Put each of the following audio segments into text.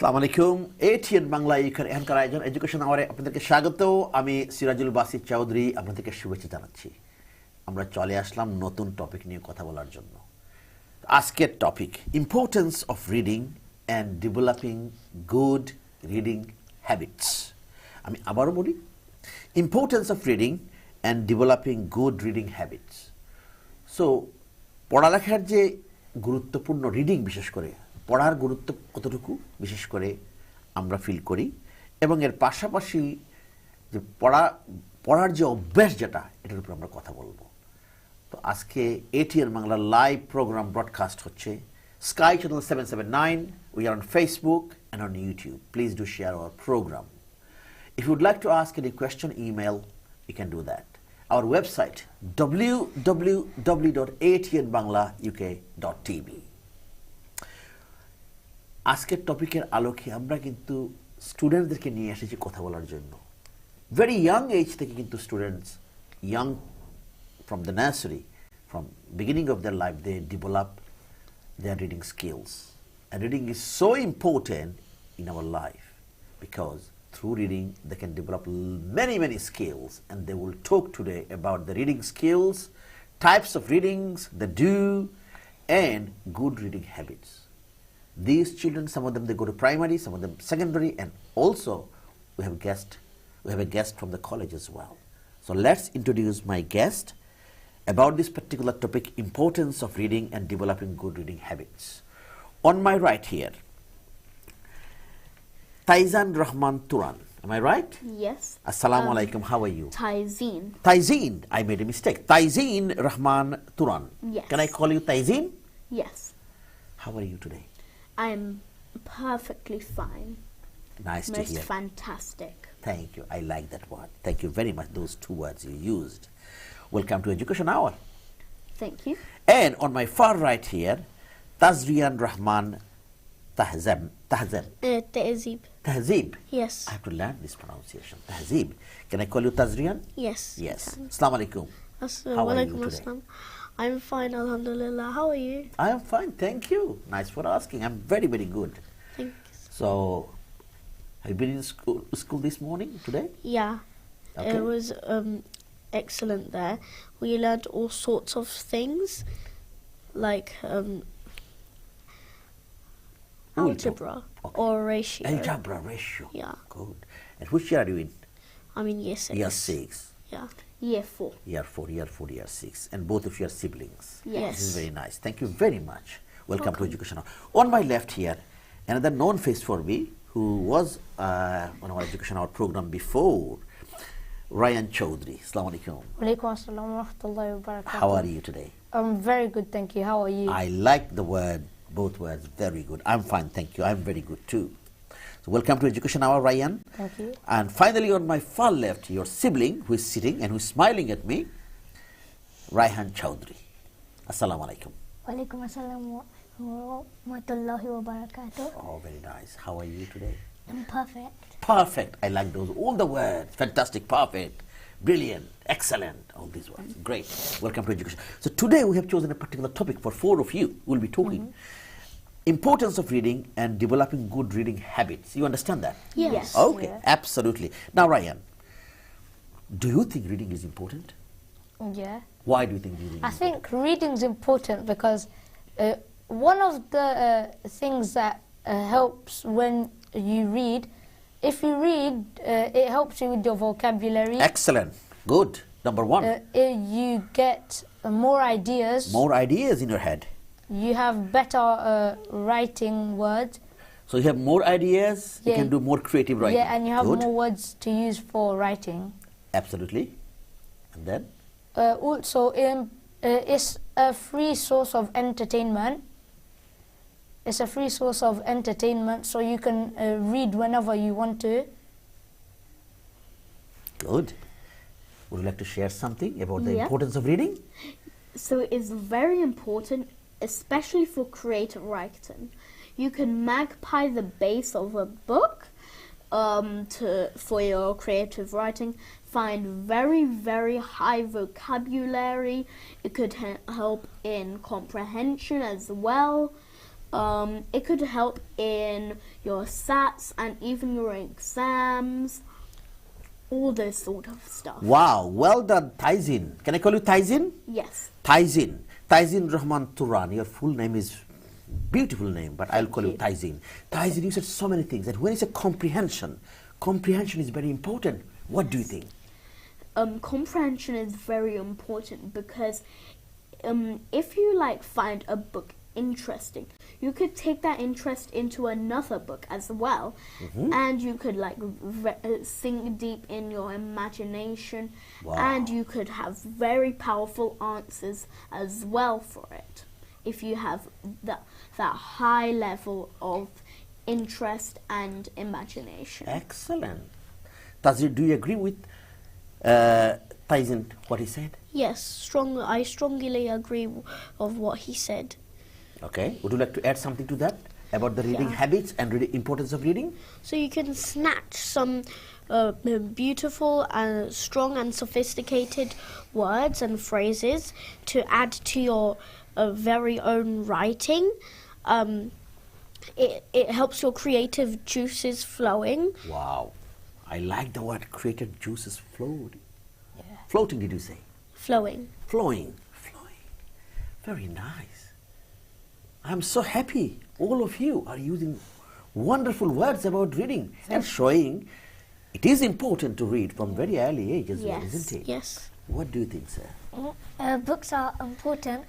আসসালামু আলাইকুম ATN Bangla এখানকার আয়োজন এডুকেশন আওয়ারে আপনাদেরকে স্বাগত আমি সিরাজুল বাসিত চৌধুরী আপনাদেরকে শুভেচ্ছা জানাচ্ছি আমরা চলে আসলাম নতুন টপিক নিয়ে কথা বলার জন্য আজকের topic importance of reading and developing good reading habits আমি আবারো বলি importance of reading and developing good reading habits so পড়ালেখার যে গুরুত্বপূর্ণ রিডিং বিশেষ করে পড়ার গুরুত্ব কতটুকু বিশেষ করে আমরা ফিল করি এবং এর পাশাপাশি যে পড়ার যে অভ্যাস যেটা এটার উপর আমরা কথা বলবো তো আজকে ATN Bangla live program broadcast হচ্ছে Sky channel 779 we are on Facebook and on YouTube please do share our program if you would like to ask any question email you can do that our website www.atnbanglauk.tv আজকের টপিকের আলোকে আমরা কিন্তু স্টুডেন্টদেরকে নিয়ে এসেছি কথা বলার জন্য ভেরি ইয়াং এজ থেকে কিন্তু students young from the nursery from beginning of their life they develop their reading skills and reading is so important in our life because through reading they can develop many skills and they will talk today about the reading skills types of readings they do and good reading habits. These children, some of them they go to primary, some of them secondary, and also we have a guest from the college as well. So let's introduce my guest about this particular topic, importance of reading and developing good reading habits. On my right here, Taizan Rahman Turan. Am I right? Yes. Assalamu alaikum. How are you? Taizeen. I made a mistake. Taizeen Rahman Turan. Yes. Can I call you Taizeen? Yes. How are you today? I'm perfectly fine. Nice to Most hear. fantastic. Thank you. I like that word. Thank you very much. Those two words you used. Welcome to Education Hour. Thank you. And on my far right here, Tazrian Rahman Tahzeb. Tehzeeb. Yes. I have to learn this pronunciation. Tahzeeb. Can I call you Tazrian? Yes. Yes. Assalamu alaikum. How are you today? I'm fine, alhamdulillah. How are you? I am fine. Thank you. Nice for asking. I'm very good. Thanks. So, have you been in school this morning, today? Yeah. Okay. It was excellent there. We learned all sorts of things like algebra Okay. or ratio. Algebra, ratio. Yeah. Good. And which year are you in? I'm in year 6. Year 6. Yeah. Year 4. Year 6. And both of you are siblings. Yes. This is very nice. Thank you very much. Welcome to Education Hour. On my left here, another known face for me who was on our Education Hour program before, Ryan Choudhury. Assalamu alaikum. Walaikum assalam wa rahmatullahi wa barakatuh. How are you today? I'm very good, thank you. How are you? I like the word, both words, very good. I'm fine, thank you. I'm very good too. So welcome to Education Hour, Ryan. Thank you. And finally, on my far left, your sibling who is sitting and who is smiling at me, Raihan Choudhury. Assalamu alaikum. Walaikum assalam wa rahmatullahi wa barakatuh. Oh, very nice. How are you today? I'm perfect. Perfect. I like those. All the words. Fantastic. Perfect. Brilliant. Excellent. All these words. Great. Welcome to Education. So today we have chosen a particular topic for 4 of you. We'll be talking. Importance of reading and developing good reading habits. You understand that? Yes. Okay. Yeah. Absolutely. Now, Ryan, do you think reading is important? Yeah. Why do you think reading is I think reading's important because one of the things that helps when you read, if you read, it helps you with your vocabulary. Excellent. Good. Number 1. You get more ideas. More ideas in your head. You have better writing words. So you have more ideas, you Yeah. can do more creative writing. Yeah, and you have Good. more words to use for writing. Absolutely. And then? Also, it's a free source of entertainment. It's a free source of entertainment, so you can read whenever you want to. Good. Would you like to share something about the Yeah. importance of reading? So it's very important, especially for creative writing. You can magpie the base of a book for your creative writing. Find very high vocabulary. It could help in comprehension as well. It could help in your SATs and even your exams, all this sort of stuff. Wow, well done, Taizin. Can I call you Taizin? Yes. Taizin. Taizin Rahman Turan. Your full name is beautiful name, but I'll call you Thank Taizin. Taizin, you said so many things. That when it's a comprehension is very important. What do you think? Comprehension is very important because if you like find a book interesting, you could take that interest into another book as well, and you could like sink deep in your imagination, Wow. and you could have very powerful answers as well for it if you have that high level of interest and imagination. Excellent. Tazir, do you agree with Taizin what he said? Yes, I strongly agree of what he said. Okay. Would you like to add something to that about the reading Yeah. habits and importance of reading? So you can snatch some beautiful and strong and sophisticated words and phrases to add to your very own writing. It helps your creative juices flowing. Wow. I like the word creative juices flowed. Yeah. Floating, did you say? Flowing. Flowing. Very nice. I'm so happy all of you are using wonderful words about reading and showing it is important to read from very early age as well, Yes. isn't it? Yes. What do you think, sir? Books are important,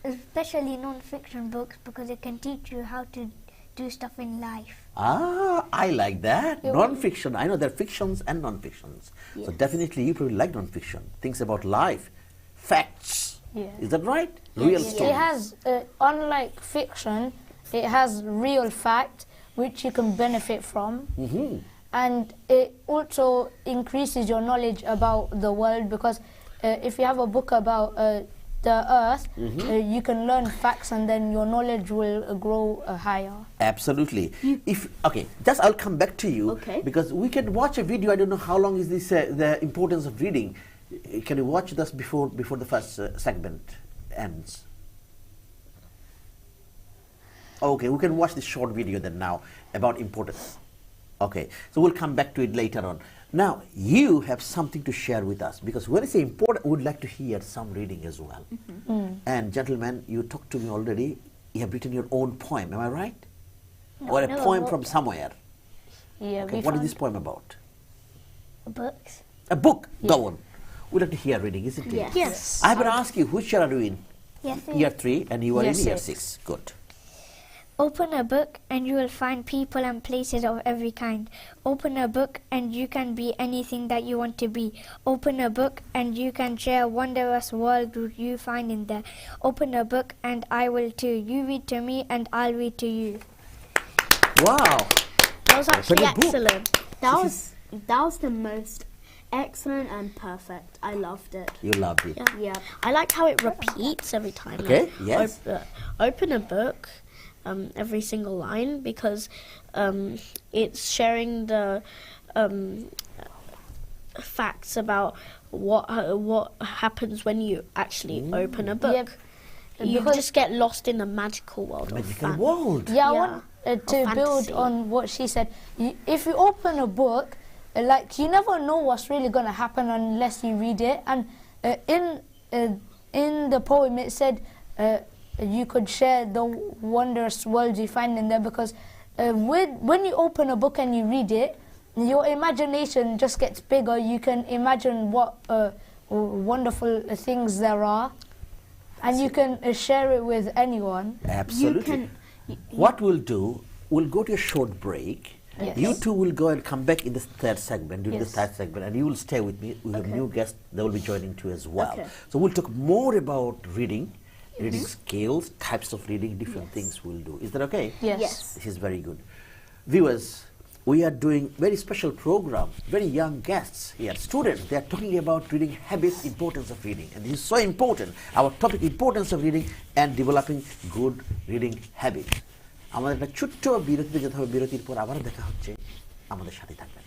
especially non-fiction books, because it can teach you how to do stuff in life. Ah, I like that. Non-fiction. I know there are fictions and non-fictions. So Yes. definitely you probably like non-fiction. Things about life, facts. Yeah. Is that right? Real Yes. stories. It has, unlike fiction, it has real fact which you can benefit from, and it also increases your knowledge about the world because if you have a book about the earth, you can learn facts and then your knowledge will grow higher. Absolutely. Just I'll come back to you. Okay. Because we can watch a video. I don't know how long is this. The importance of reading. Can you watch this before the first segment ends? Okay, we can watch this short video then now about importance. Okay, so we'll come back to it later on. Now you have something to share with us because when I say important, we would like to hear some reading as well. And gentlemen, you talked to me already. You have written your own poem. Am I right? Or a no, poem what- from somewhere. Yeah, Okay, we what is found- this poem about? Books. A book. Go on. We'd like to hear reading, isn't it? Yes. Yes. I'm going to ask you, which year are you in? Yes. Year 3, and you are Year in year 6. 6. Good. Open a book and you will find people and places of every kind. Open a book and you can be anything that you want to be. Open a book and you can share a wondrous world you find in there. Open a book and I will too. You read to me and I'll read to you. Wow. That was actually a book. excellent. That was the most excellent and perfect. I loved it. You loved it. Yeah. Yeah. I like how it repeats every time. Okay, Like, yes. open a book, every single line, because it's sharing the facts about what happens when you actually open a book. You because- just get lost in the magical world of Magical fan. world. Yeah, I Yeah. want to build fantasy. on what she said. If you open a book, like you never know what's really going to happen unless you read it. And in the poem, it said you could share the wondrous world you find in there because when you open a book and you read it, your imagination just gets bigger. You can imagine what wonderful things there are, and you can share it with anyone. Absolutely. What we'll do, we'll go to a short break. Yes. You two will go and come back in the third segment, during the Yes. third segment, and you will stay with me. We have new guests that will be joining too as well. Okay. So we'll talk more about reading, reading skills, types of reading, different things we'll do. Is that okay? Yes. Yes. This is very good. Viewers, we are doing very special program, very young guests here, students. They are talking about reading habits, importance of reading. And this is so important. Our topic, importance of reading and developing good reading habits. আমাদের একটা ছোট্ট বিরতিতে যেতে হবে, বিরতির পর আবার দেখা হচ্ছে, আমাদের সাথে থাকবেন।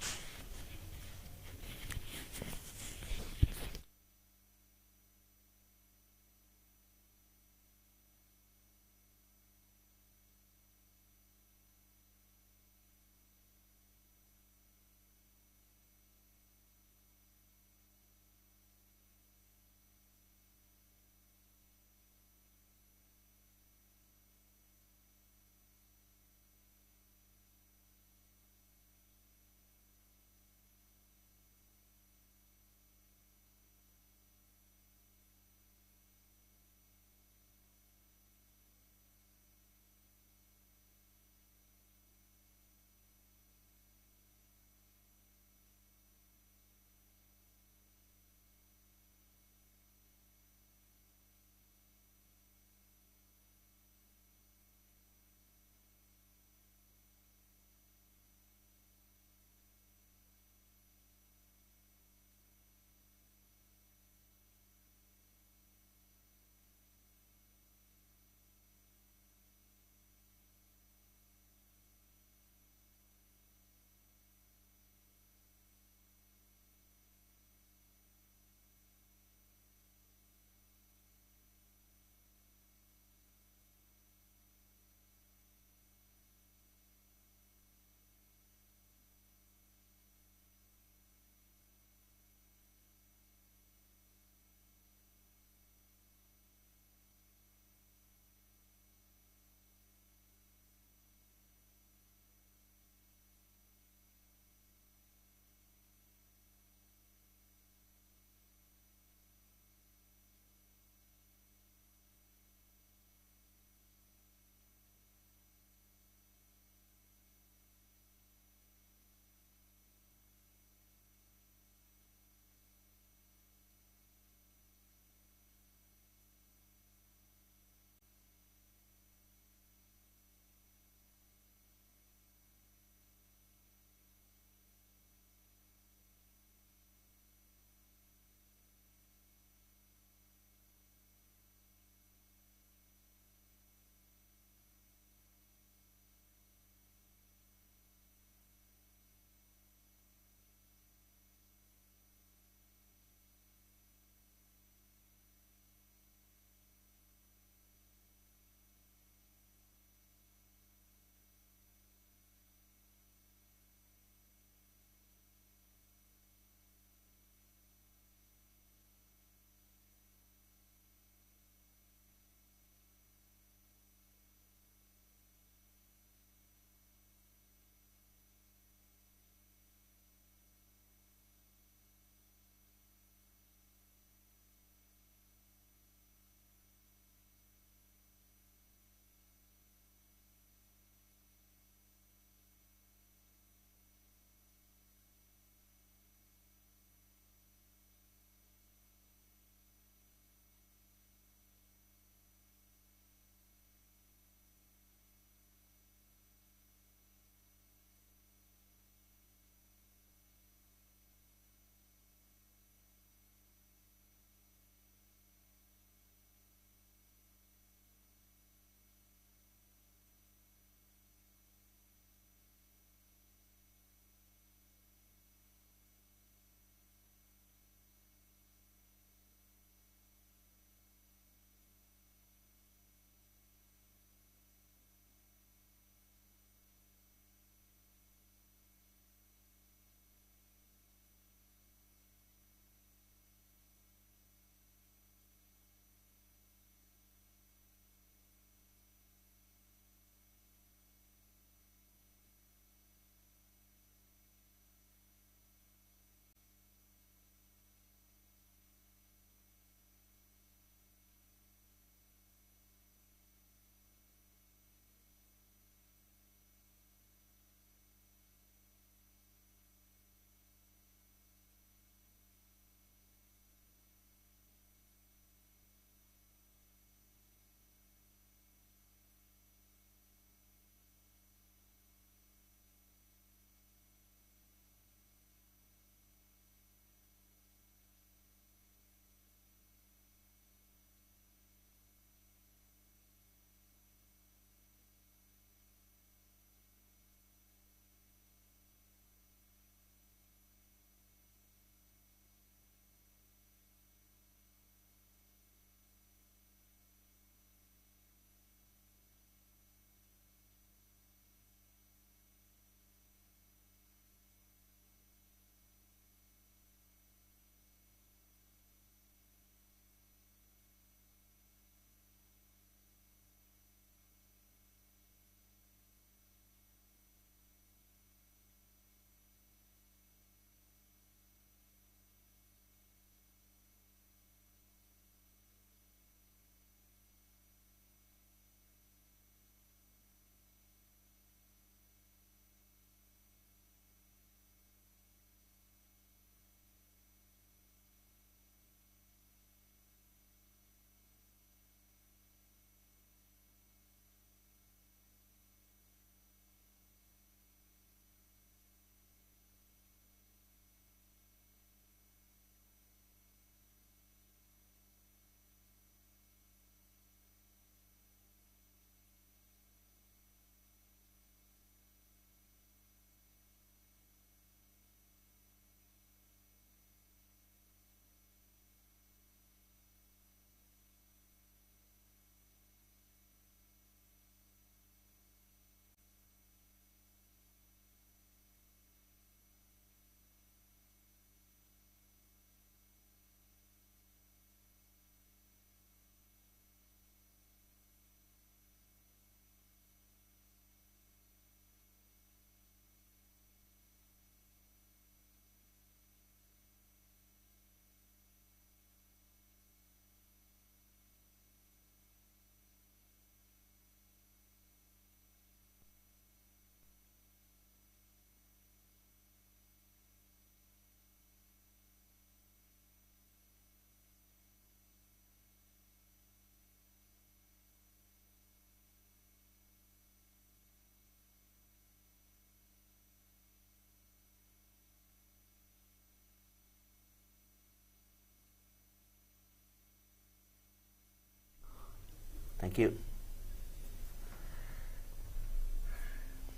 Thank you.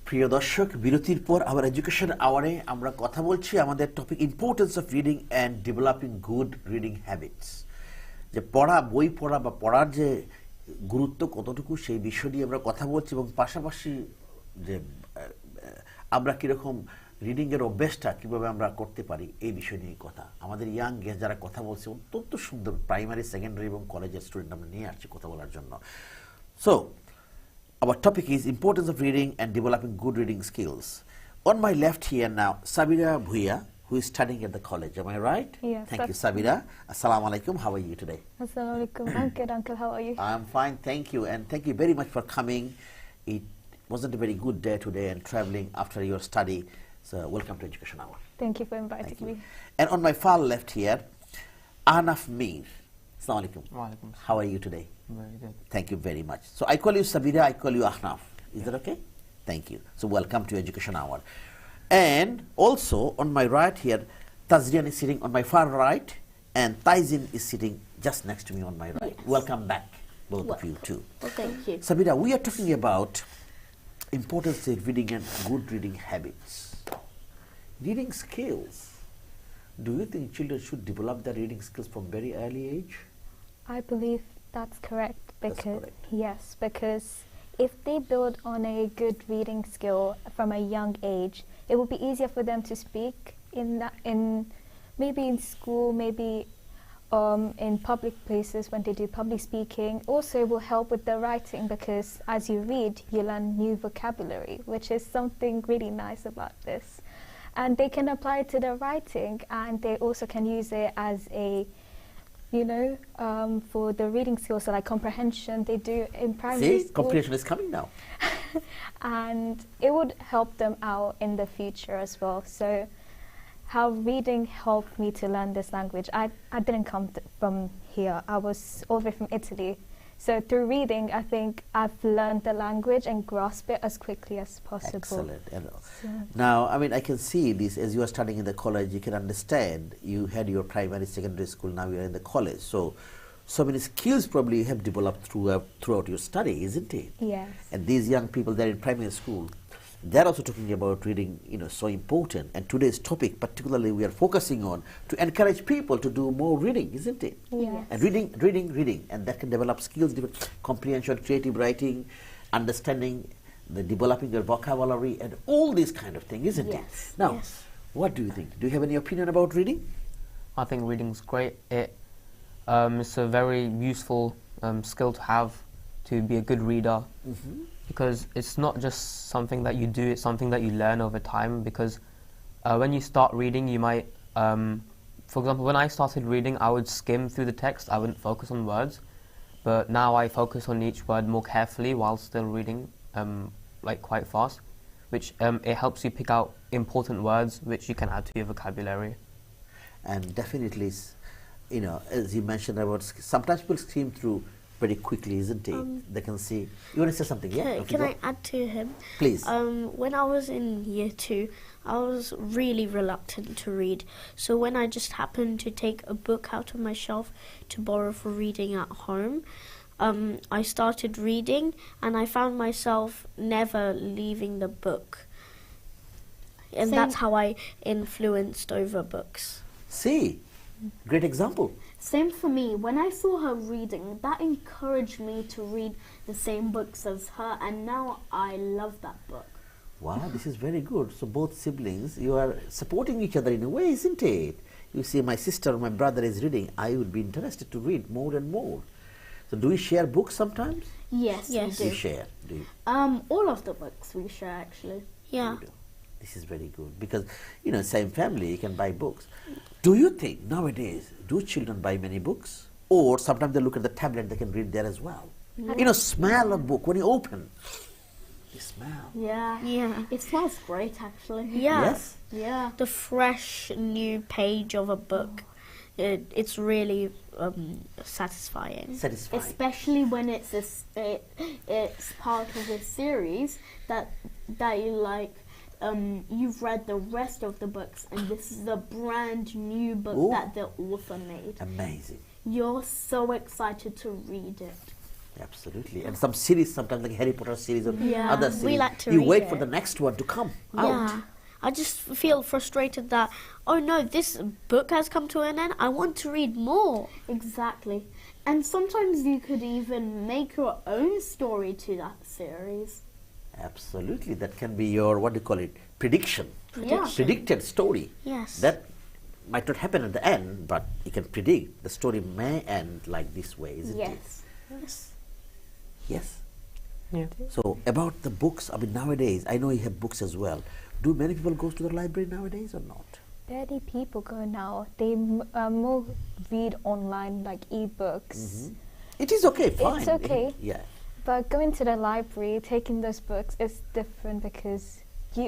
প্রিয় দর্শক, বিরতির পর আবার এডুকেশন আওয়ারে আমরা কথা বলছি আমাদের topic importance of reading and developing good reading habits. যে পড়া, বই পড়া বা পড়ার যে গুরুত্ব কতটুকু সেই বিষয় নিয়ে আমরা কথা বলছি, এবং পাশাপাশি যে আমরা কীরকম রিডিংয়ের অভ্যেসটা কীভাবে আমরা করতে পারি এই বিষয় নিয়ে কথা। আমাদের ইয়াং গেস্ট যারা কথা বলছে অত্যন্ত সুন্দর, প্রাইমারি, সেকেন্ডারি এবং কলেজের স্টুডেন্ট আমরা নিয়ে আসছি কথা বলার জন্য। So our topic is importance of reading and developing good reading skills. On my left here now, Sabira Bhuya, who is studying at the college. Am I right? Yes. Thank you, Sabira. Assalamu alaikum. How are you today? Assalamu alaikum. I'm good, Uncle. How are you? I'm fine, thank you. And thank you very much for coming. It wasn't a very good day today and traveling after your study. So welcome to Education Hour. Thank you for inviting Thank you. me. And on my far left here, Ahnaf Mir. Assalamu alaikum. Walaikum How are you today? Very good. Thank you very much. So I call you Sabira, I call you Ahnaf. Is that okay? Thank you. So welcome to Education Hour. And also on my right here, Tazrian is sitting on my far right, and Taizin is sitting just next to me on my right. Yes. Welcome back, both of you too. Well, thank you. Sabira, we are talking about importance of reading and good reading habits. Reading skills. Do you think children should develop their reading skills from very early age? I believe that's correct That's because correct. yes, because if they build on a good reading skill from a young age, it will be easier for them to speak in maybe in school, maybe in public places when they do public speaking. Also, it will help with their writing because as you read, you learn new vocabulary, which is something really nice about this. And they can apply it to their writing, and they also can use it as a for the reading skills, so like comprehension, they do in primary See, school. comprehension is coming now. And it would help them out in the future as well. So how reading helped me to learn this language. I didn't come from here. I was all the way from Italy. So through reading, I think I've learned the language and grasp it as quickly as possible. Excellent. And So, now, I mean, I can see this as you are studying in the college. You can understand. You had your primary, secondary school. Now you are in the college. So many skills probably you have developed throughout your study, isn't it? yes. And these young people, they're in primary school. They're also talking about reading, so important. And today's topic, particularly, we are focusing on to encourage people to do more reading, isn't it? Yes. And reading, and that can develop skills, comprehension, creative writing, understanding, the developing your vocabulary, and all these kind of things, isn't Yes, it? Now, yes. what do you think? Do you have any opinion about reading? I think reading's great. It's a very useful skill to have, to be a good reader, because it's not just something that you do, it's something that you learn over time. Because when you start reading, you might, for example, when I started reading, I would skim through the text, I wouldn't focus on words, but now I focus on each word more carefully while still reading, like quite fast, which it helps you pick out important words which you can add to your vocabulary. And definitely, as you mentioned about, sometimes people skim through very quickly, isn't it? They can see. You want to say something? Yeah. Okay, Can go. I add to him? Please. When I was in year 2, I was really reluctant to read. So when I just happened to take a book out of my shelf to borrow for reading at home, I started reading, and I found myself never leaving the book. And Same. that's how I influenced over books. See, great example. Same for me. When I saw her reading, that encouraged me to read the same books as her, and now I love that book. Wow, this is very good. So both siblings, you are supporting each other in a way, isn't it? You see, my sister or my brother is reading. I would be interested to read more and more. So do we share books sometimes? Yes, Yes. we Do you do. share? Do you? All of the books we share actually. Yeah. You do. This is very good because, same family, you can buy books. Do you think nowadays, do children buy many books? Or sometimes they look at the tablet, they can read there as well? Smell of book, when you open, the smell. Yeah. Yeah. It smells great actually. Yeah. Yes? Yeah. The fresh new page of a book, it's really satisfying. Satisfying. Especially when it's it's part of a series that you like. You've read the rest of the books, and this is a brand new book Ooh. that the author made. Amazing. You're so excited to read it. Absolutely. And some series, sometimes like Harry Potter series or Yeah, other we series, like to you read wait it. for the next one to come out. Yeah. I just feel frustrated that, oh no, this book has come to an end. I want to read more. Exactly. And sometimes you could even make your own story to that series. Absolutely. That can be your, what do you call it, prediction. Yeah. Predicted story. Yes. That might not happen at the end, but you can predict the story may end like this way, isn't it? Yes. Yes. Yes. Yeah. So about the books, I mean nowadays, I know you have books as well. Do many people go to the library nowadays or not? Barely people go now. They more read online, like e-books. It is okay, fine. It's okay. Yeah. But going to the library, taking those books is different because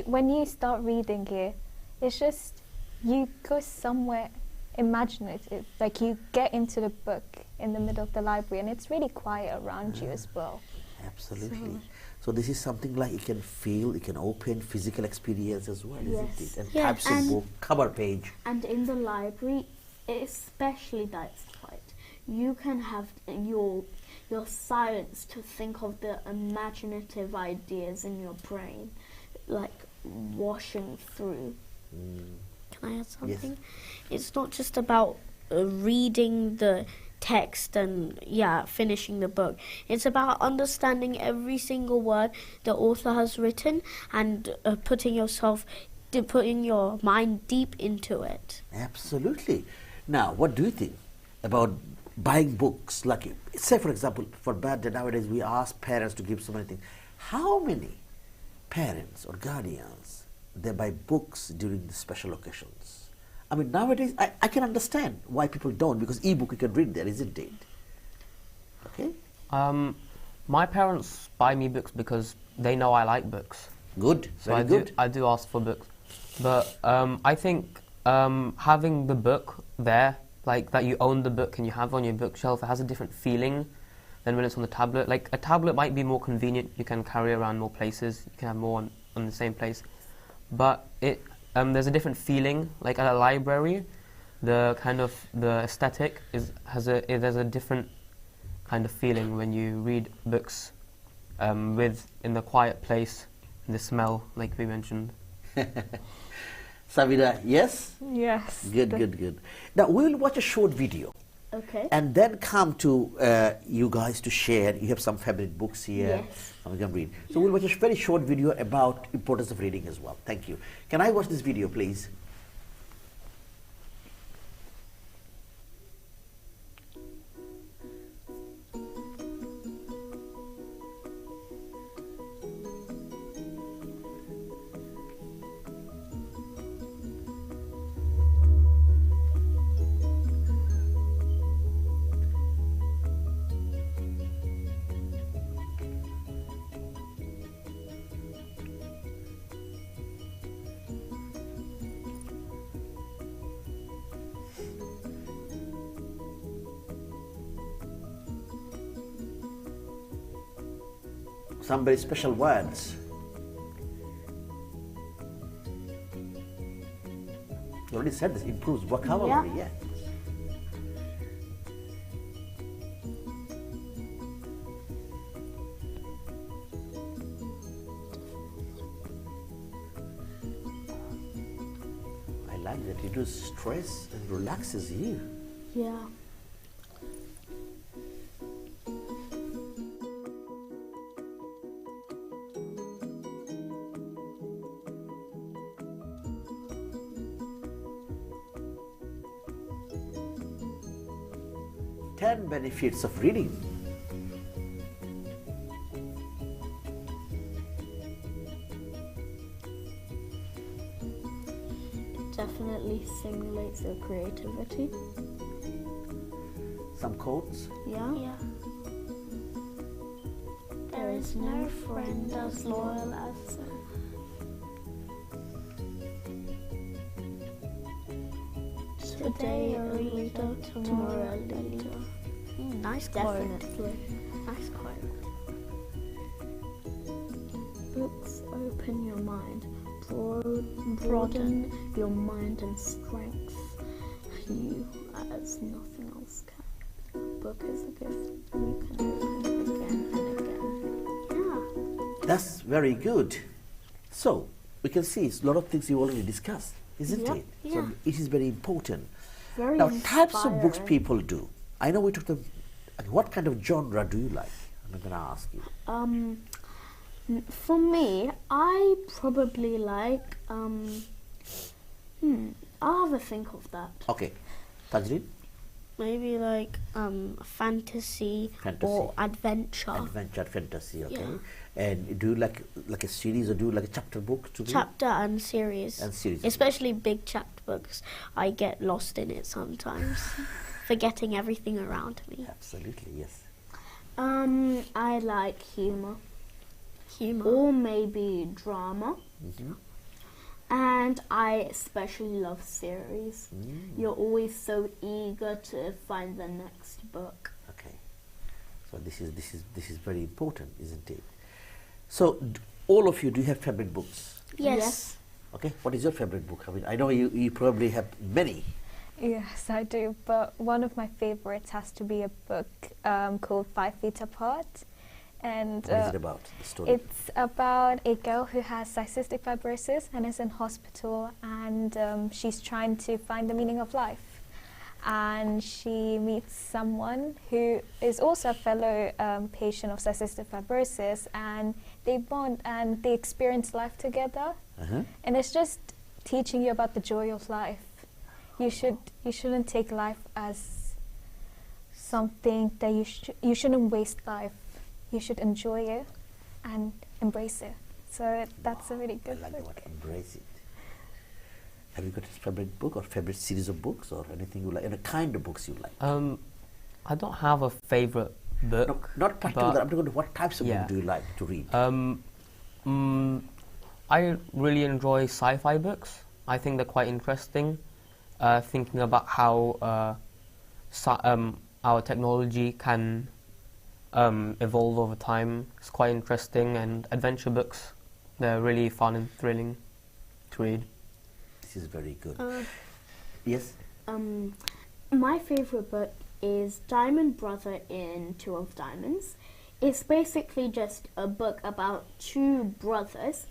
when you start reading it, it's just you go somewhere imaginative. Like you get into the book in the middle of the library, and it's really quiet around you as well. Absolutely. So this is something like you can feel, you can open physical experience as well, isn't Yes. it? And Yeah, types of and- book, cover page. And in the library, especially that it's quiet, you can have your silence to think of the imaginative ideas in your brain, like washing through. Can I add something? It's not just about reading the text and finishing the book. It's about understanding every single word the author has written and putting your mind deep into it. Absolutely. Now, what do you think about buying books? Like, say for example, for birthday nowadays we ask parents to give so many things. How many parents or guardians, they buy books during the special occasions? I mean, nowadays, I can understand why people don't, because e-book you can read there, isn't it? Okay? My parents buy me books because they know I like books. Good, So very good. I do ask for books. But I think having the book there, like that you own the book and you have it on your bookshelf, it has a different feeling than when it's on the tablet. Like a tablet might be more convenient, you can carry around more places, you can have more on the same place. But there's a different feeling, like at a library, the aesthetic there's a different kind of feeling when you read books in the quiet place, the smell, like we mentioned. Savida, yes? Yes. Good. Now, we will watch a short video Okay. and then come to you guys to share. You have some favorite books here. Yes. And we can read. So we'll watch a very short video about importance of reading as well. Thank you. Can I watch this video, please? Some very special words. You already said this, improves vocabulary, yeah. I like that, it reduces stress and relaxes you. Yeah. Ten benefits of reading. Definitely stimulates your creativity. Some quotes. Yeah. Yeah. There is no friend as loyal as today a reader, tomorrow a leader. Nice quote. Definitely. Nice quote. Books open your mind, broaden your mind and strength you as nothing else can. A book is a gift you can open. That's very good. So, we can see a lot of things you already discussed, isn't Yep. it? Yeah. So, it is very important. Very Now, types of books inspiring. people do. I know we took them. What kind of genre do you like? I'm going to ask you. For me, I probably like. I'll have a think of that. Okay. Tajreen? Maybe like fantasy, Fantasy. or adventure. Adventure, fantasy, okay. Yeah. And do you like a series or do you like a chapter book to read? Chapter and series. And series. Especially big chapter books. I get lost in it sometimes, forgetting everything around me. Absolutely, yes. I like humor Humor. or maybe drama, Mhm. and I especially love series. You're always so eager to find the next book. Okay. So this is very important, isn't it? So all of you, do you have favorite books? Yes. Okay. What is your favorite book? I mean, I know you probably have many. Yes, I do. But one of my favorites has to be a book called 5 Feet Apart. And What is it about? The story. it's about a girl who has cystic fibrosis and is in hospital, and she's trying to find the meaning of life. And she meets someone who is also a fellow patient of cystic fibrosis, and they bond and they experience life together. Uh-huh. And it's just teaching you about the joy of life. You shouldn't take life as something that you shouldn't waste life. You should enjoy it and embrace it. So that's a really I good like the book. word embrace it. Have you got a favorite book or favorite series of books or anything you like? And a kind of books you like? I don't have a favorite book. No, not particular. but, I'm talking about what types of yeah. books do you like to read? I really enjoy sci-fi books. I think they're quite interesting. Thinking about how our technology can evolve over time. It's quite interesting, and adventure books, they're really fun and thrilling to read. This is very good. Yes? My favorite book is Diamond Brother in Two of Diamonds. It's basically just a book about two brothers.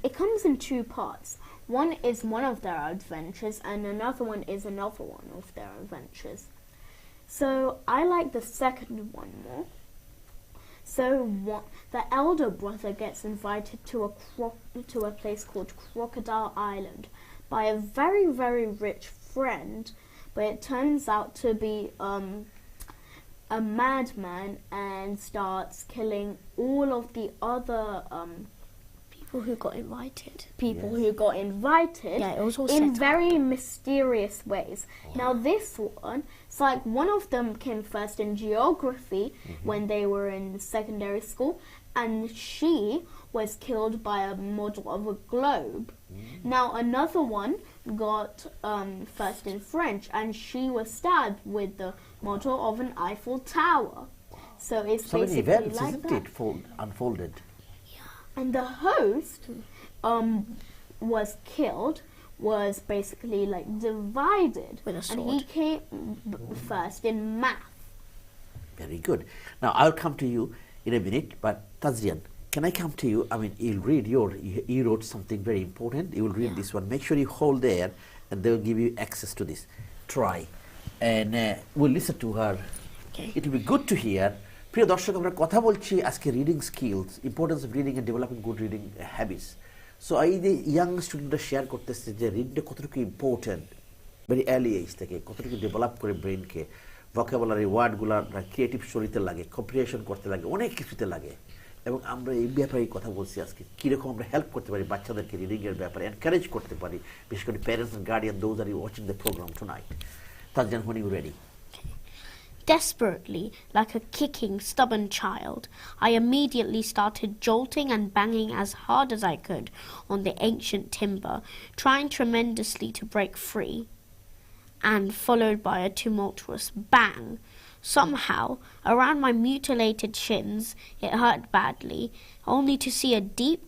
It comes in two parts. One is one of their adventures, and another one is another one of their adventures. So I like the second one more. So the elder brother gets invited to a place called Crocodile Island by a very, very rich friend, but it turns out to be a madman and starts killing all of the other People who got invited. people Yes. who got invited Yeah, it was all in set up. very mysterious ways. Now this one, it's like one of them came first in geography when they were in secondary school, and she was killed by a model of a globe. Now another one got first in French, and she was stabbed with the model of an Eiffel Tower. So it's So many basically events, like isn't that. it, unfolded? And the host was killed, was basically like divided. With a And he sword. came first in math. Very good. Now, I'll come to you in a minute, but Tazrian, can I come to you? I mean, you wrote something very important. You will read this one. Make sure you hold there, and they will give you access to this. Try. And we'll listen to her. Okay. It will be good to hear. প্রিয় দর্শক, আমরা কথা বলছি আজকে reading skills, importance of reading and developing good reading habits. So এই যে young স্টুডেন্টরা share করতেছে যে রিডটা কতটুকু ইম্পর্টেন্ট ভেরি আর্লি এজ থেকে, কতটুকু ডেভেলপ করে ব্রেনকে, ভোকাবুলারি ওয়ার্ডগুলো ক্রিয়েটিভ স্টোরিতে লাগে, কম্প্রিহেনশন করতে লাগে, অনেক কিছুতে লাগে। এবং আমরা এই ব্যাপারে কথা বলছি আজকে, কীরকম আমরা হেল্প করতে পারি বাচ্চাদেরকে রিডিংয়ের ব্যাপারে এনকারেজ করতে পারি, বিশেষ করে parents and guardian those are you watching the programme tonight. তাজজান, when you ready? Desperately, like a kicking, stubborn child, I immediately started jolting and banging as hard as I could on the ancient timber, trying tremendously to break free. And followed by a tumultuous bang. Somehow, around my mutilated shins, it hurt badly, only to see a deep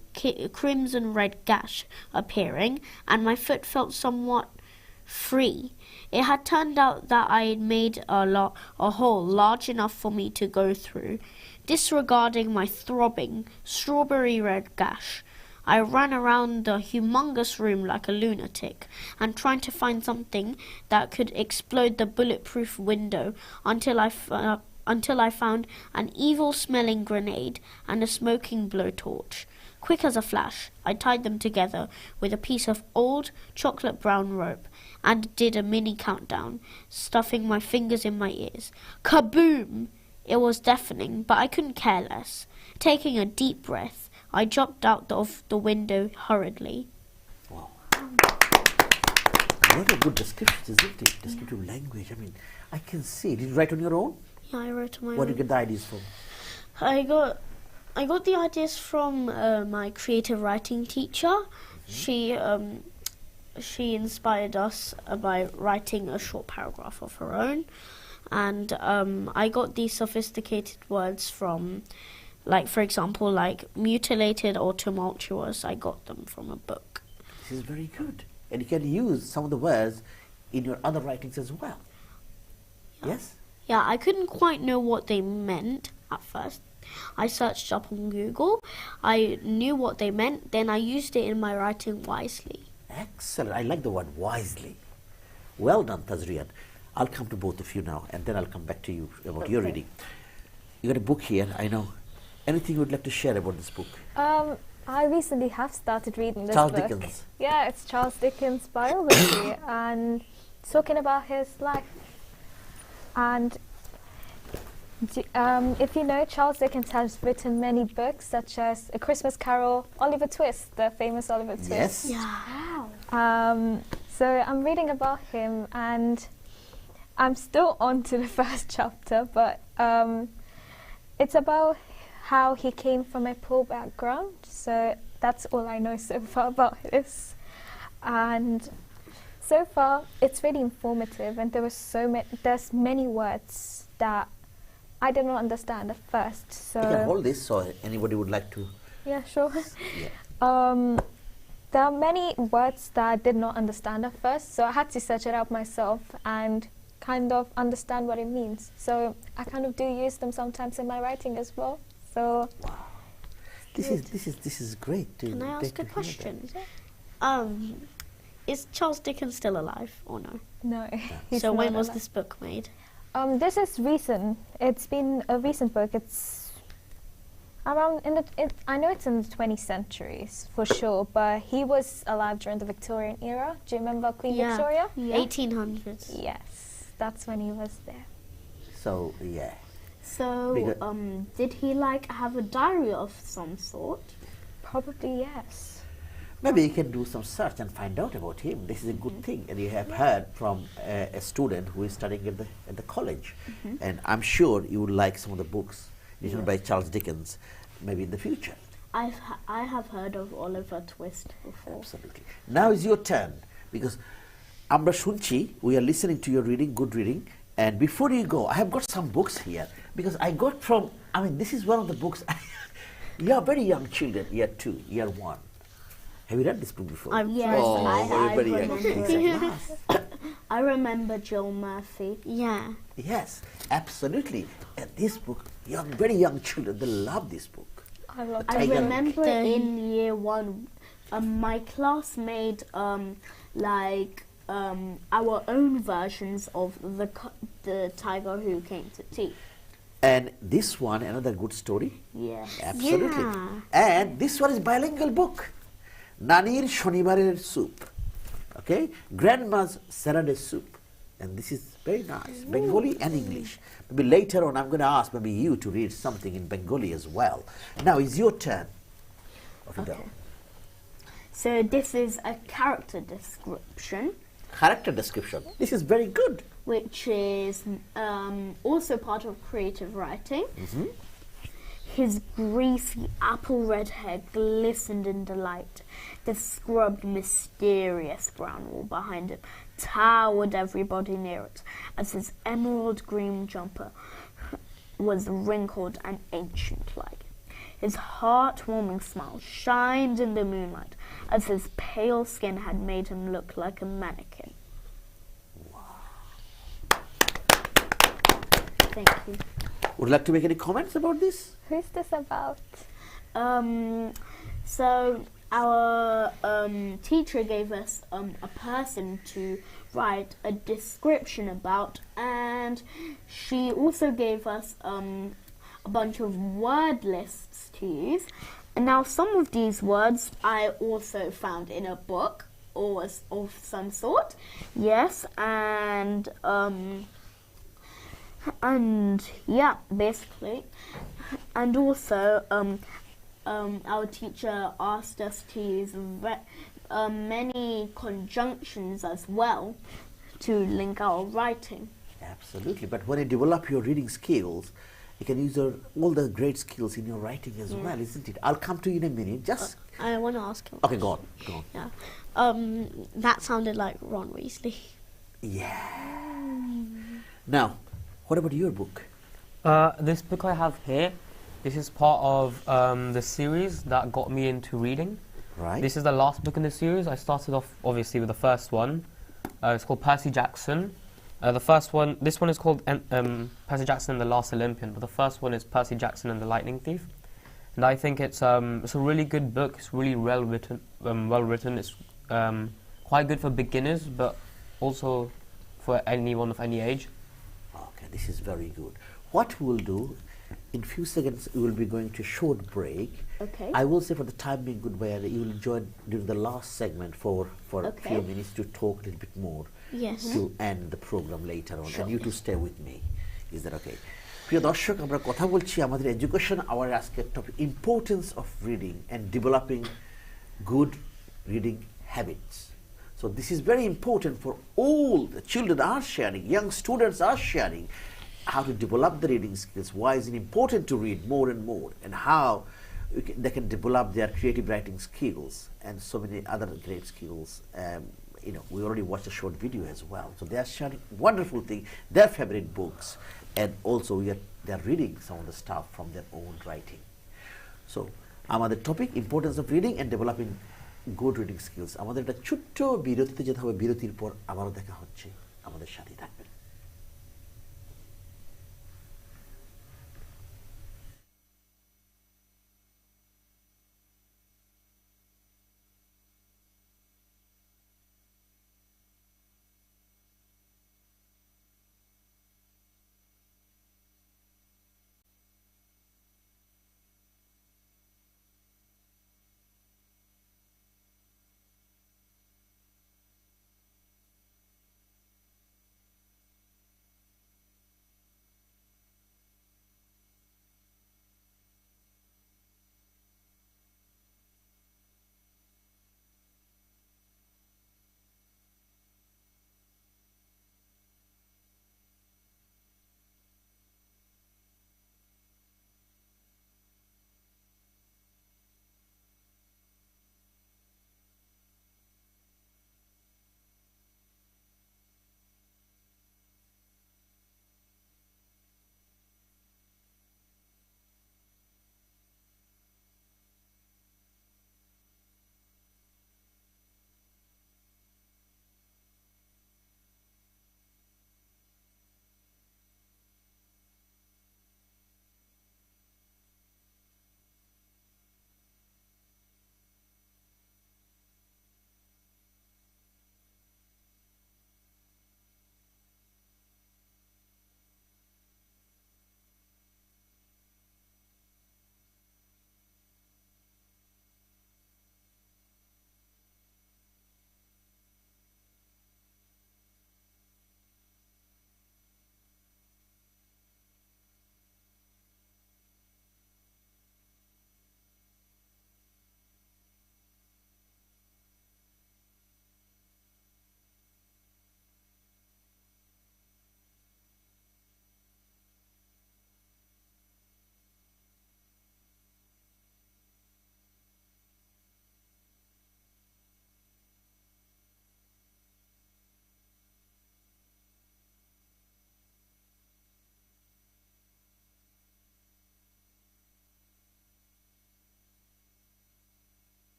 crimson red gash appearing, and my foot felt somewhat free. It had turned out that I had made a hole large enough for me to go through. Disregarding my throbbing, strawberry red gash, I ran around the humongous room like a lunatic and trying to find something that could explode the bulletproof window until I found an evil-smelling grenade and a smoking blowtorch. Quick as a flash, I tied them together with a piece of old chocolate-brown rope and did a mini countdown, stuffing my fingers in my ears. Kaboom! It was deafening, but I couldn't care less. Taking a deep breath, I jumped out of the window hurriedly. Wow. What a good description, isn't it? Descriptive language. I mean, I can see. Did you write on your own? Yeah, I wrote on my Where own. did you get the ideas from? I got the ideas from my creative writing teacher. She inspired us by writing a short paragraph of her own, and I got these sophisticated words from, like, for example, like mutilated or tumultuous. I got them from a book. This is very good. And you can use some of the words in your other writings as well. Yes? Yeah, I couldn't quite know what they meant at first. I searched up on Google. I knew what they meant. Then I used it in my writing wisely. Excellent. I like the word wisely. Well done, Tazrian. I'll come to both of you now, and then I'll come back to you about your reading. You got a book here, I know. Anything you would like to share about this book? I recently have started reading this Charles book. Dickens. Yeah, it's Charles Dickens' biography and talking about his life. And if you know, Charles Dickens has written many books such as A Christmas Carol, Oliver Twist, the famous Oliver Twist. Yes. Yeah. So I'm reading about him and I'm still on to the first chapter, but it's about how he came from a poor background. So that's all I know so far about this. And so far, it's really informative, and there's many words that I did not understand at first. So You can hold this, so anybody would like to. yeah, sure. Yeah. There are many words that I did not understand at first, so I had to search it out myself and kind of understand what it means. So I kind of do use them sometimes in my writing as well. So This is great. Can I ask a question? Is Charles Dickens still alive or no? no. he's So when not was alive. this book made? This is recent. It's been a recent book. It's around I know it's in the 20th centuries for sure, but he was alive during the Victorian era. Do you remember Queen Yeah. Victoria? 1800s. Yes, that's when he was there. So, yeah. So, Because- did he have a diary of some sort? Probably yes. Maybe you can do some search and find out about him. This is a good thing. And you have heard from a student who is studying at the college. And I'm sure you would like some of the books written by Charles Dickens, maybe in the future. I have heard of Oliver Twist before. Absolutely. Now is your turn, because Amra Shunchi, we are listening to your reading, good reading. And before you go, I have got some books here, because I got from, this is one of the books. You are very young children, year 2, year 1. Have you read this book before? Yes, Oh, I very young. remember It's it. a class. I remember Jill Murphy. Yeah. Yes, absolutely. And this book, very young children, they love this book. I love I Tiger. remember in year 1, my class made our own versions of the tiger who came to tea. And this one, another good story. Yes. Absolutely. Yeah. And this one is bilingual book. Nanir Shonibarer soup. Okay? Grandma's Saturday soup. And this is very nice. Bengali and English. Maybe later on I'm going to ask maybe you to read something in Bengali as well. Now it's your turn. Off you go. Okay. So this is a character description, Character description. This is very good. which is also part of creative writing. His greasy apple red hair glistened in delight. The scrubbed, mysterious brown wall behind him towered everybody near it, as his emerald green jumper was wrinkled and ancient-like. His heart-warming smile shined in the moonlight, as his pale skin had made him look like a mannequin. Thank you. Would you like to make any comments about this? Who's this about? So our teacher gave us a person to write a description about, and she also gave us a bunch of word lists to use. And now some of these words I also found in a book or was of some sort. Yes, and yeah, basically. And also our teacher asked us to use many conjunctions as well to link our writing. Absolutely. But when you develop your reading skills, you can use all the great skills in your writing as well, isn't it? I'll come to you in a minute. Just I want to ask him. okay, go on. Go on. Yeah. That sounded like Ron Weasley. Yeah. Now, what about your book? This book I have here, this is part of the series that got me into reading. Right. This is the last book in the series. I started off obviously with the first one. It's called Percy Jackson. This one is called Percy Jackson and the Last Olympian, but the first one is Percy Jackson and the Lightning Thief. And I think it's a really good book. It's really well written. It's quite good for beginners, but also for anyone of any age. Okay, this is very good. What we'll do, in few seconds, we will be going to a short break. Okay. I will say for the time being goodbye, and you will join during the last segment for a Okay. few minutes to talk a little bit more. Yes. To end the program later on, and you to stay with me. Is that okay? প্রিয় দর্শক, আমরা কথা বলছি আমাদের education hour আজকের topic importance of reading and developing good reading habits. So this is very important for all the children are sharing, young students are sharing how to develop the reading skills. Why is it important to read more and more, and how they can develop their creative writing skills and so many other great skills. We already watched a short video as well. So they are sharing wonderful thing, their favorite books, and also they are reading some of the stuff from their own writing. So আমাদের topic importance of reading and developing good reading skills. আমাদের একটা ছোট্ট বিরতিতে যেতে হবে, বিরতির পর আবারও দেখা হচ্ছে, আমাদের সাথেই থাকবেন.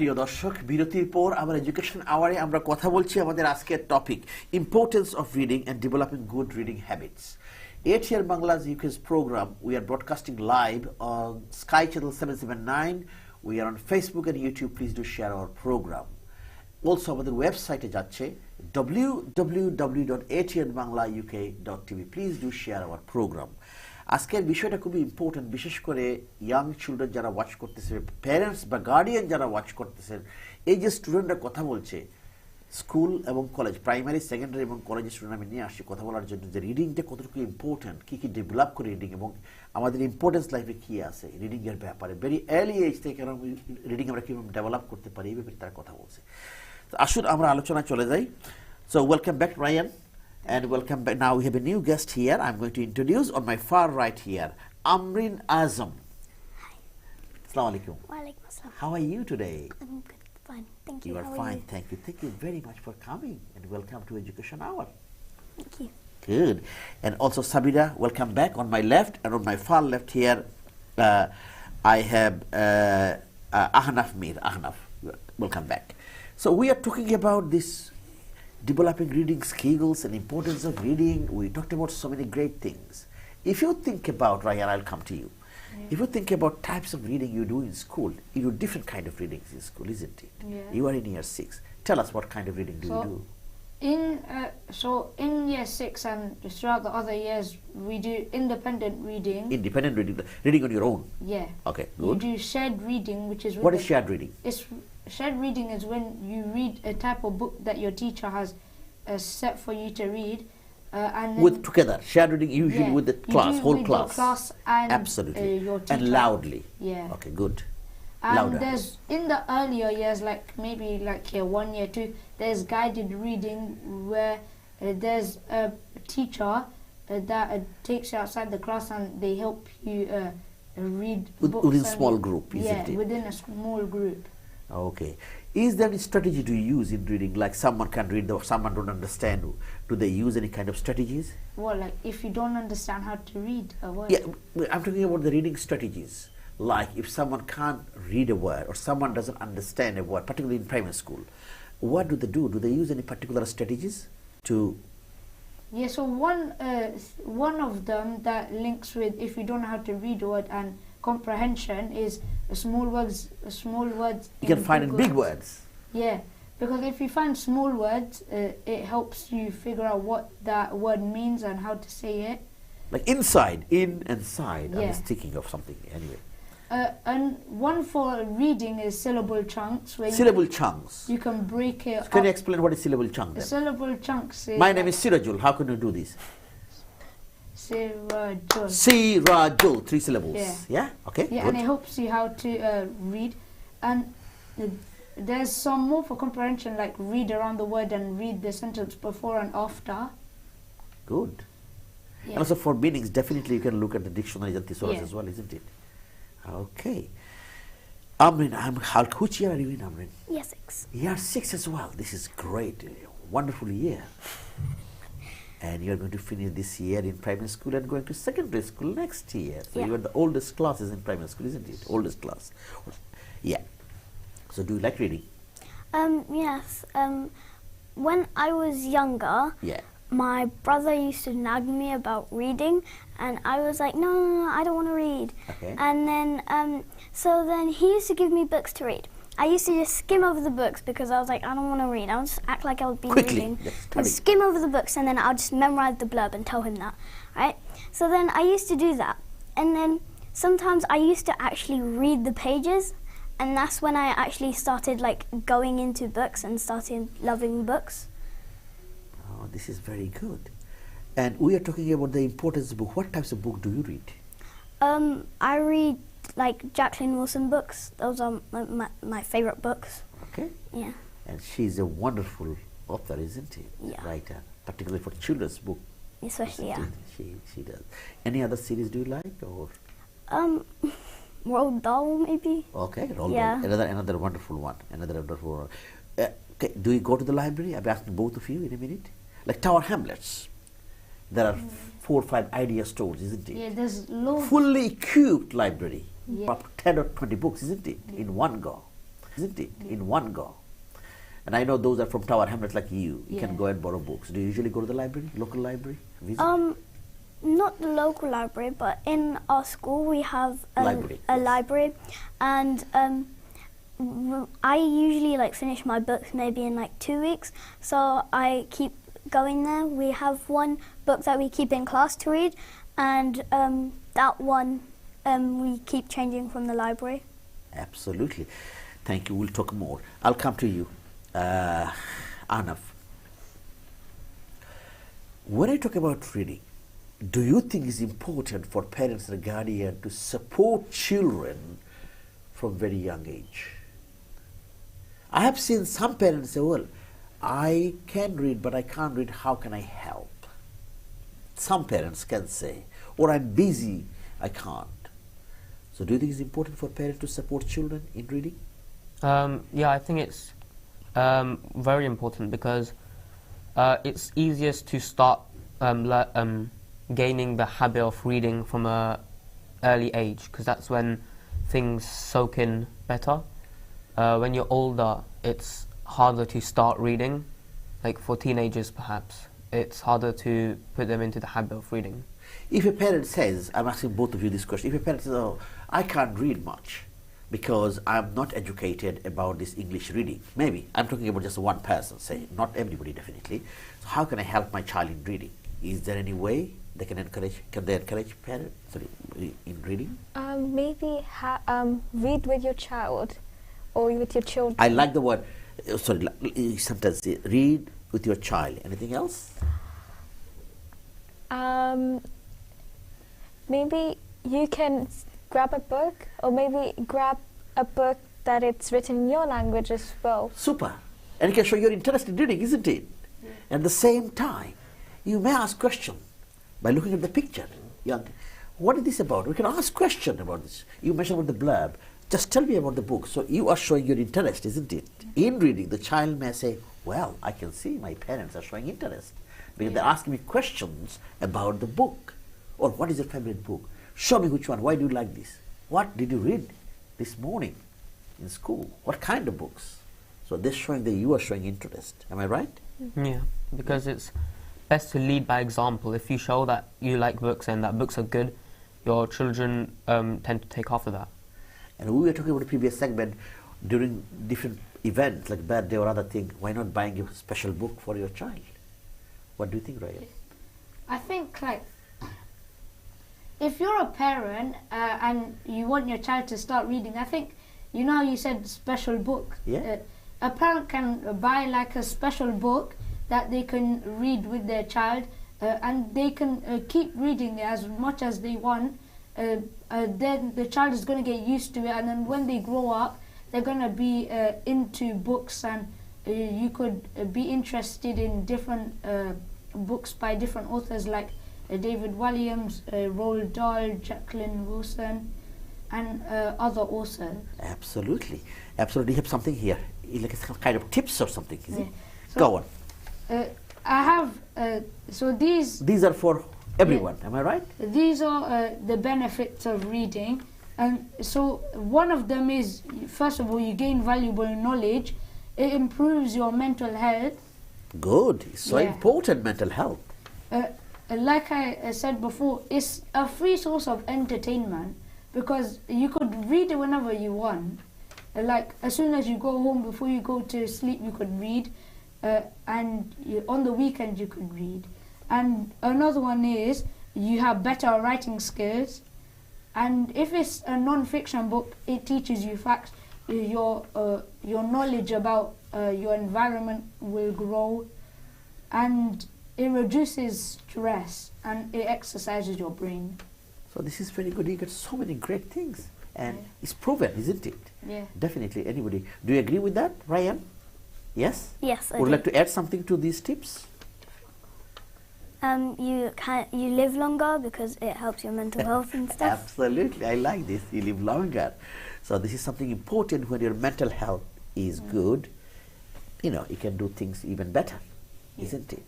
প্রিয় দর্শক, বিরতির পর আমার এডুকেশন আওয়ারে আমরা কথা বলছি আমাদের আজকের topic importance of reading and developing good reading habits. ATN Bangla's UK's program, we are broadcasting live on Sky Channel 779. We are on Facebook and YouTube. Please do share our program. Also, আমাদের ওয়েবসাইটে যাচ্ছে www.atnbanglauk.tv. Please do share our program. আজকের বিষয়টা খুবই important, বিশেষ করে young children যারা watch করতেছে, প্যারেন্টস বা গার্ডিয়ান যারা ওয়াচ করতেছেন, এই যে স্টুডেন্টরা কথা বলছে স্কুল এবং কলেজ, প্রাইমারি, সেকেন্ডারি এবং কলেজের স্টুডেন্ট আমি নিয়ে আসছি কথা বলার জন্য যে রিডিংটা কতটুকু ইম্পর্টেন্ট, কী কী ডেভেলপ করে রিডিং এবং আমাদের ইম্পর্টেন্স লাইফে কী আছে রিডিংয়ের ব্যাপারে, ভেরি আর্লি এজ থেকে রিডিং আমরা কীভাবে ডেভেলপ করতে পারি এই ব্যাপারে তারা কথা বলছে। তো আসুন আমরা আলোচনায় চলে যাই। So welcome back Ryan, and welcome back. Now we have a new guest here. I'm going to introduce on my far right here, Amrin Azam. Hi. Assalamu alaikum. Walaikum assalam. How are you today? I'm good. Fine. Thank you. You are How fine. you? Thank you. Thank you very much for coming and welcome to Education Hour. Thank you. Good. And also Sabida, welcome back on my left, and on my far left here, I have Ahnaf Mir. Ahnaf, welcome back. So we are talking about this developing reading skills and importance of reading. We talked about so many great things. If you think about, Ryan, I'll come to you. If you think about types of reading you do in school, you do different kind of readings in school, isn't it? Yeah. You are in year 6. Tell us what kind of reading do you do? In year 6 and throughout the other years, we do independent reading. Independent reading, reading on your own. Yeah. Okay, You good. do shared reading, which is What is shared reading? It's shared reading is when you read a type of book that your teacher has set for you to read, and then With together, shared reading usually yeah, with the you class, do whole with class. your class and Absolutely. your And teacher. loudly. Yeah. Okay, good. And Louder. there's in the earlier years, like maybe like year 1, year 2, there's guided reading where there's a teacher that takes you outside the class and they help you read books Within and- small group, yeah, isn't it? within a small group. Okay. Is there any strategy to use in reading? Like someone can read, someone don't understand. Do they use any kind of strategies? Well, like if you don't understand how to read a word. Yeah, I'm talking about the reading strategies. Like if someone can't read a word or someone doesn't understand a word, particularly in primary school, what do they do? Do they use any particular strategies to? Yeah, so one of them that links with if you don't know how to read a word and comprehension is small words. You can find in big words. Yeah, because if you find small words, it helps you figure out what that word means and how to say it. Like inside, in and side. I'm Yeah. just thinking of something anyway. And one for reading is syllable chunks, where Syllable chunks. you can break it Can you up. explain what is syllable chunk The then? syllable chunks is My name is Sirajul. How can you do this? Sirajul. Sirajul, 3 syllables. Yeah. Yeah? Okay, Yeah, good. and it helps you how to read. And there's some more for comprehension, like read around the word and read the sentence before and after. Good. Yeah. And also for meanings, definitely you can look at the dictionaries and thesaurus Yeah. as well, isn't it? Okay. Amrin, which year are you in, Amrin? Year 6. Year 6 as well. This is great. Wonderful year. And you're going to finish this year in primary school and going to secondary school next year. So Yeah. you are the oldest classes in primary school, isn't it? Oldest class. Yeah. So do you like reading? Yes. When I was younger, Yeah. my brother used to nag me about reading, and I was like, no, I don't want to read. Okay. And then, so then he used to give me books to read. I used to just skim over the books because I was like, I don't want to read. I'll just act like I'll be Quickly, reading. just And study. skim over the books, and then I'll just memorize the blurb and tell him that, right? So then I used to do that, and then sometimes I used to actually read the pages, and that's when I actually started like going into books and started loving books. Oh, this is very good. And we are talking about the importance of book. What types of book do you read? I read like Jacqueline Wilson books. Those are my favorite books. Okay. Yeah. And she's a wonderful author, isn't she? Yeah. Writer, particularly for children's book. Especially, yeah. She does. Any other series do you like, or? Roald Dahl, maybe. Okay, Roald Yeah. Dahl. Another wonderful one. Another wonderful one. Okay, do you go to the library? I'll be asking both of you in a minute. Like Tower Hamlets. There are 4 or 5 idea stores, isn't it? Yeah, there's loads. Fully equipped library. Yeah. Up 10 or 20 books, isn't it? In one go. isn't it? In one go. And I know those are from Tower Hamlets like you. You can Yeah. go and borrow books. Do you usually go to the library, local library? Visit? Not the local library, but in our school we have Library, a yes. library, and I usually like finish my books maybe in like 2 weeks, so I keep going there. We have one book that we keep in class to read, and that one we keep changing from the library. Absolutely. Thank you. We'll talk more. I'll come to you. Arnav. When I talk about reading, do you think it's important for parents and guardians to support children from very young age? I have seen some parents say, well, I can read, but I can't read. How can I help? Some parents can say, or I'm busy, I can't. So do you think it's important for parents to support children in reading? Yeah, I think it's very important because it's easiest to start gaining the habit of reading from a early age, because that's when things soak in better. When you're older, it's harder to start reading. Like for teenagers, perhaps it's harder to put them into the habit of reading. If a parent says, I'm asking both of you this question, if a parent says, oh, I can't read much because I'm not educated about this English reading, maybe, I'm talking about just one person, say, not everybody definitely, so how can I help my child in reading? Is there any way they can they encourage parents in reading? Maybe read with your child or with your children. I like the word, sometimes read with your child. Anything else? Maybe you can grab a book, or maybe grab a book that it's written in your language as well. Super. And it can show your interest in reading, isn't it? At the same time, you may ask questions by looking at the picture. What is this about? We can ask questions about this. You mentioned about the blurb. Just tell me about the book. So you are showing your interest, isn't it? In reading, the child may say, well, I can see my parents are showing interest because they're asking me questions about the book. Or what is your favorite book? Show me which one. Why do you like this? What did you read this morning in school? What kind of books? So they're showing that you are showing interest. Am I right? Yeah, because it's best to lead by example. If you show that you like books and that books are good, your children tend to take after that. And we were talking about the previous segment, during different events like birthday or other thing, why not buying a special book for your child? What do you think, Ryan? I think like if you're a parent and you want your child to start reading, I think, you know how you said special book? Yeah. A parent can buy like a special book that they can read with their child and they can keep reading as much as they want. Then the child is going to get used to it, and then when they grow up, they're going to be into books, and you could be interested in different books by different authors like David Williams, Roald Dahl, Jacqueline Wilson, and other authors. Absolutely. Absolutely. You have something here, like some kind of tips or something, is it? So, Go on. I have, so These are for everyone, am I right? these are the benefits of reading. And so one of them is, first of all, you gain valuable knowledge. It improves your mental health. Good. It's so Yeah. important, mental health. Like I said before, it's a free source of entertainment because you could read it whenever you want. Like as soon as you go home, before you go to sleep, you could read. And on the weekend you could read. And another one is you have better writing skills. And if it's a non-fiction book, it teaches you facts. Your knowledge about your environment will grow, and it reduces stress and it exercises your brain. So this is very good. You get so many great things. And it's proven, isn't it? Yeah. Definitely. Anybody. Do you agree with that, Ryan? Yes? Yes, I Would do. you like to add something to these tips? You live longer because it helps your mental health and stuff. Absolutely. I like this. You live longer. So this is something important. When your mental health is good, you can do things even better, isn't it?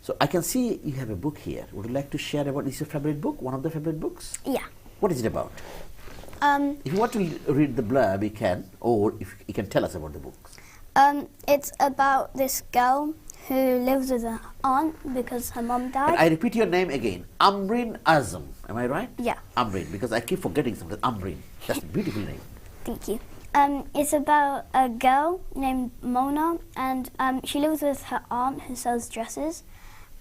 So I can see you have a book here. Would you like to share about, is your favorite book, one of the favorite books? Yeah. What is it about? If you want to read the blurb, you can, or if you can tell us about the books. It's about this girl who lives with her aunt because her mom And died. I repeat your name again, Amrin Azam. Am I right? Yeah. Amrin, because I keep forgetting something. Amrin. That's a beautiful name. Thank you. It's about a girl named Mona, and she lives with her aunt who sells dresses,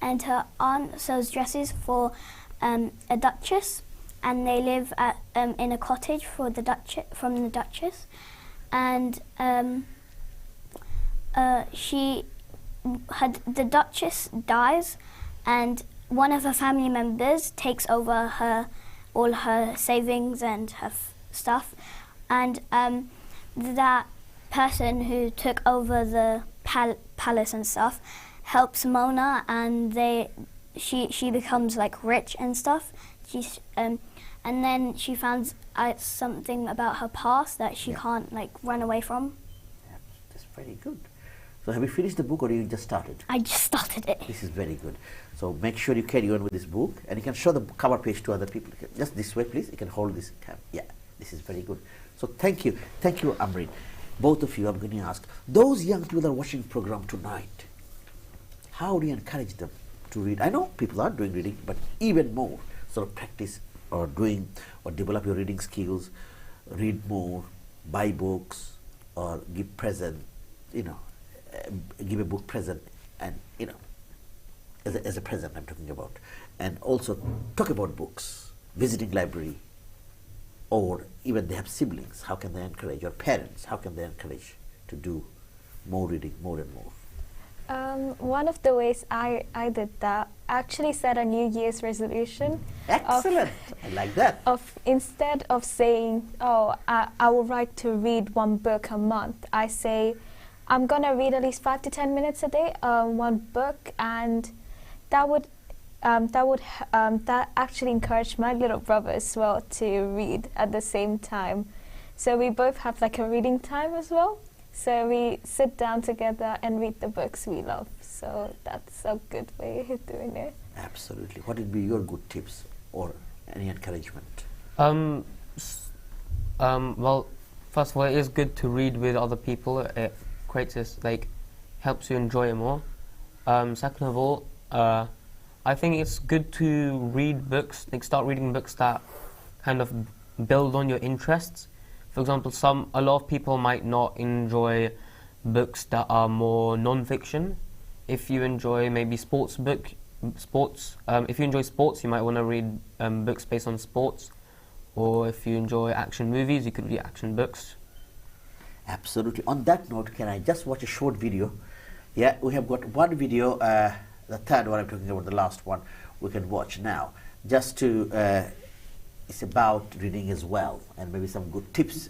and her aunt sells dresses for a duchess, and they live at in a cottage for the duchess, and the duchess dies, and one of her family members takes over all her savings and her stuff, and that person who took over the palace and stuff helps Mona, and she becomes like rich and stuff. And then she finds out something about her past that she can't like run away from. Yeah, that's very good. So have you finished the book or you just started? I just started it. This is very good. So make sure you carry on with this book, and you can show the cover page to other people. Just this way, please. You can hold this. Yeah, this is very good. So thank you, Amrin. Both of you, I'm going to ask those young people that are watching the program tonight. How do you encourage them to read? I know people are doing reading, but even more, sort of practice or develop your reading skills. Read more, buy books, or give present. Give a book present, and as a present I'm talking about, and also talk about books, visiting library, or even they have siblings. How can they encourage, or parents? How can they encourage to do more reading, more and more? One of the ways I did that, actually set a New Year's resolution. Excellent. I like that. Instead of saying, I would like to read one book a month, I say, I'm gonna read at least 5 to 10 minutes a day, one book, and that actually encouraged my little brother as well to read at the same time. So we both have like a reading time as well. So we sit down together and read the books we love. So that's a good way of doing it. Absolutely. What would be your good tips or any encouragement? Well, first of all, it is good to read with other people. It creates this, helps you enjoy it more. Second of all, I think it's good to read books, start reading books that kind of build on your interests. For example, a lot of people might not enjoy books that are more non-fiction. If you enjoy maybe if you enjoy sports, you might want to read books based on sports. Or if you enjoy action movies, you could read action books. Absolutely. On that note, can I just watch a short video? Yeah, we have got one video, the third one I'm talking about, the last one, we can watch now. Just to, it's about reading as well, and maybe some good tips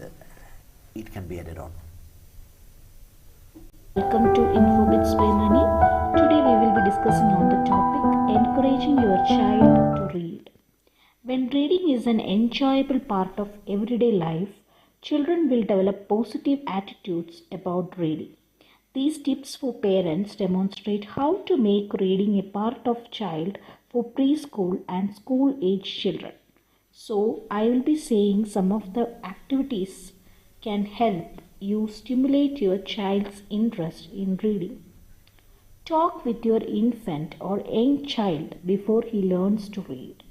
it can be added on. Welcome to InfoBits by Nani. Today we will be discussing on the topic encouraging your child to read. When reading is an enjoyable part of everyday life, children will develop positive attitudes about reading. These tips for parents demonstrate how to make reading a part of child for preschool and school-age children. So, I will be saying some of the activities can help you stimulate your child's interest in reading. Talk with your infant or young child before he learns to read.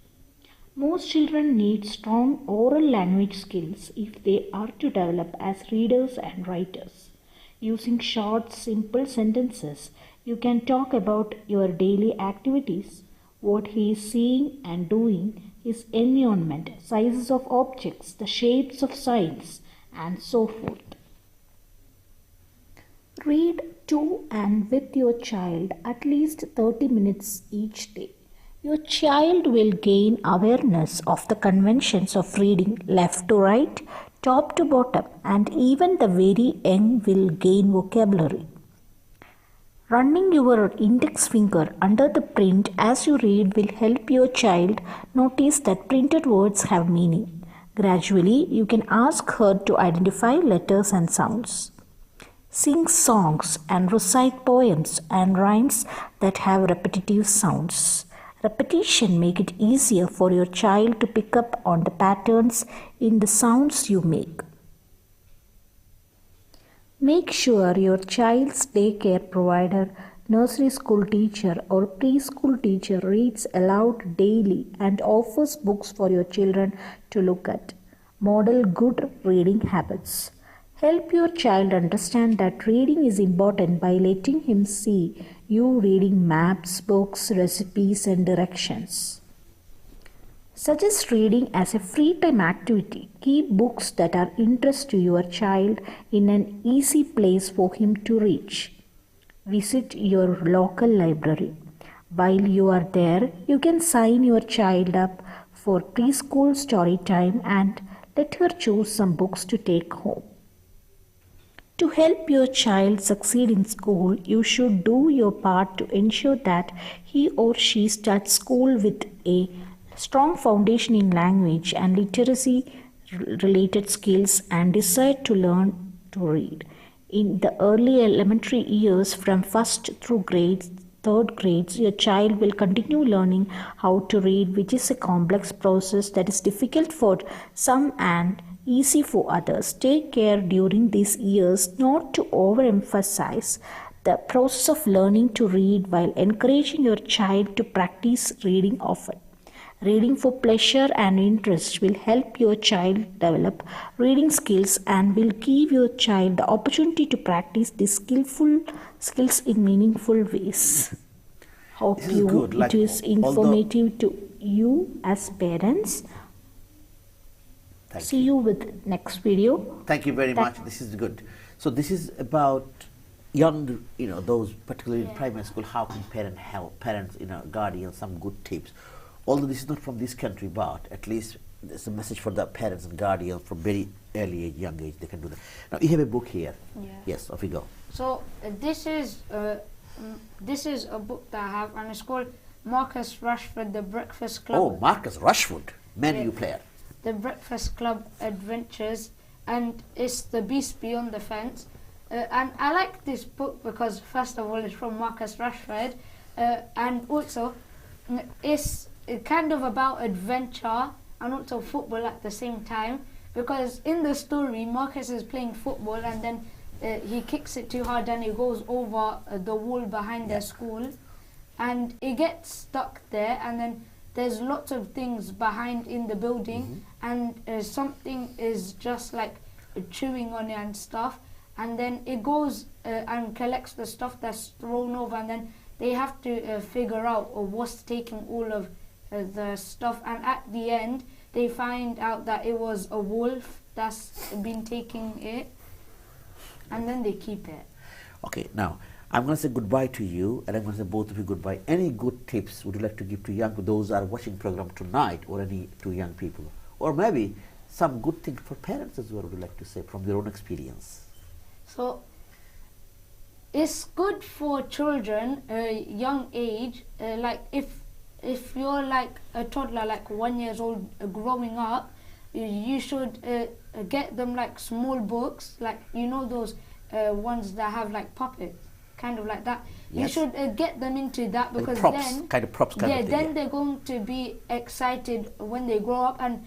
Most children need strong oral language skills if they are to develop as readers and writers. Using short, simple sentences, you can talk about your daily activities, what he is seeing and doing, his environment, sizes of objects, the shapes of signs, and so forth. Read to and with your child at least 30 minutes each day. Your child will gain awareness of the conventions of reading left to right, top to bottom, and even the very young will gain vocabulary. Running your index finger under the print as you read will help your child notice that printed words have meaning. Gradually, you can ask her to identify letters and sounds. Sing songs and recite poems and rhymes that have repetitive sounds. Repetition make it easier for your child to pick up on the patterns in the sounds you make. Make sure your child's daycare provider, nursery school teacher or preschool teacher reads aloud daily and offers books for your children to look at. Model good reading habits. Help your child understand that reading is important by letting him see you reading maps, books, recipes and directions. Suggest reading as a free time activity. Keep books that are interest to your child in an easy place for him to reach. Visit your local library. While you are there, you can sign your child up for preschool story time and let her choose some books to take home. To help your child succeed in school, you should do your part to ensure that he or she starts school with a strong foundation in language and literacy related skills and desire to learn to read. In the early elementary years from first through third grades, your child will continue learning how to read, which is a complex process that is difficult for some and easy for others. Take care during these years not to overemphasize the process of learning to read while encouraging your child to practice reading often. Reading for pleasure and interest will help your child develop reading skills and will give your child the opportunity to practice these skills in meaningful ways. Hope This is good, it like, is informative to you as parents. Thank See you with next video. Thank you very much. This is good. So this is about young, those particularly in primary school, how can parents help, guardians, some good tips. Although this is not from this country, but at least there's a message for the parents and guardians from very early age, young age, they can do that. Now you have a book here. Yeah. Yes, off you go. So this is a book that I have, and it's called Marcus Rashford, The Breakfast Club. Oh, Marcus Rashford, Man U player. The Breakfast Club Adventures, and it's The Beast Beyond the Fence. And I like this book because, first of all, it's from Marcus Rashford, and also it's kind of about adventure and also football at the same time, because in the story Marcus is playing football and then he kicks it too hard and it goes over the wall behind their school and it gets stuck there, and then there's lots of things behind in the building, and something is just like chewing on it and stuff, and then it goes and collects the stuff that's thrown over, and then they have to figure out what's taking all of the stuff, and at the end they find out that it was a wolf that's been taking it, and then they keep it. Okay, now I'm going to say goodbye to you, and I'm going to say both of you goodbye. Any good tips would you like to give to those who are watching program tonight, or any to young people, or maybe some good thing for parents as well? Would you like to say from your own experience? So it's good for children, young age, like if you're like a toddler, like 1 year old, growing up, you should get them like small books, like those ones that have like puppets, kind of like that. Yes. You should get them into that, Like because props, then kind of props kind of thing, then yeah. they're going to be excited when they grow up, and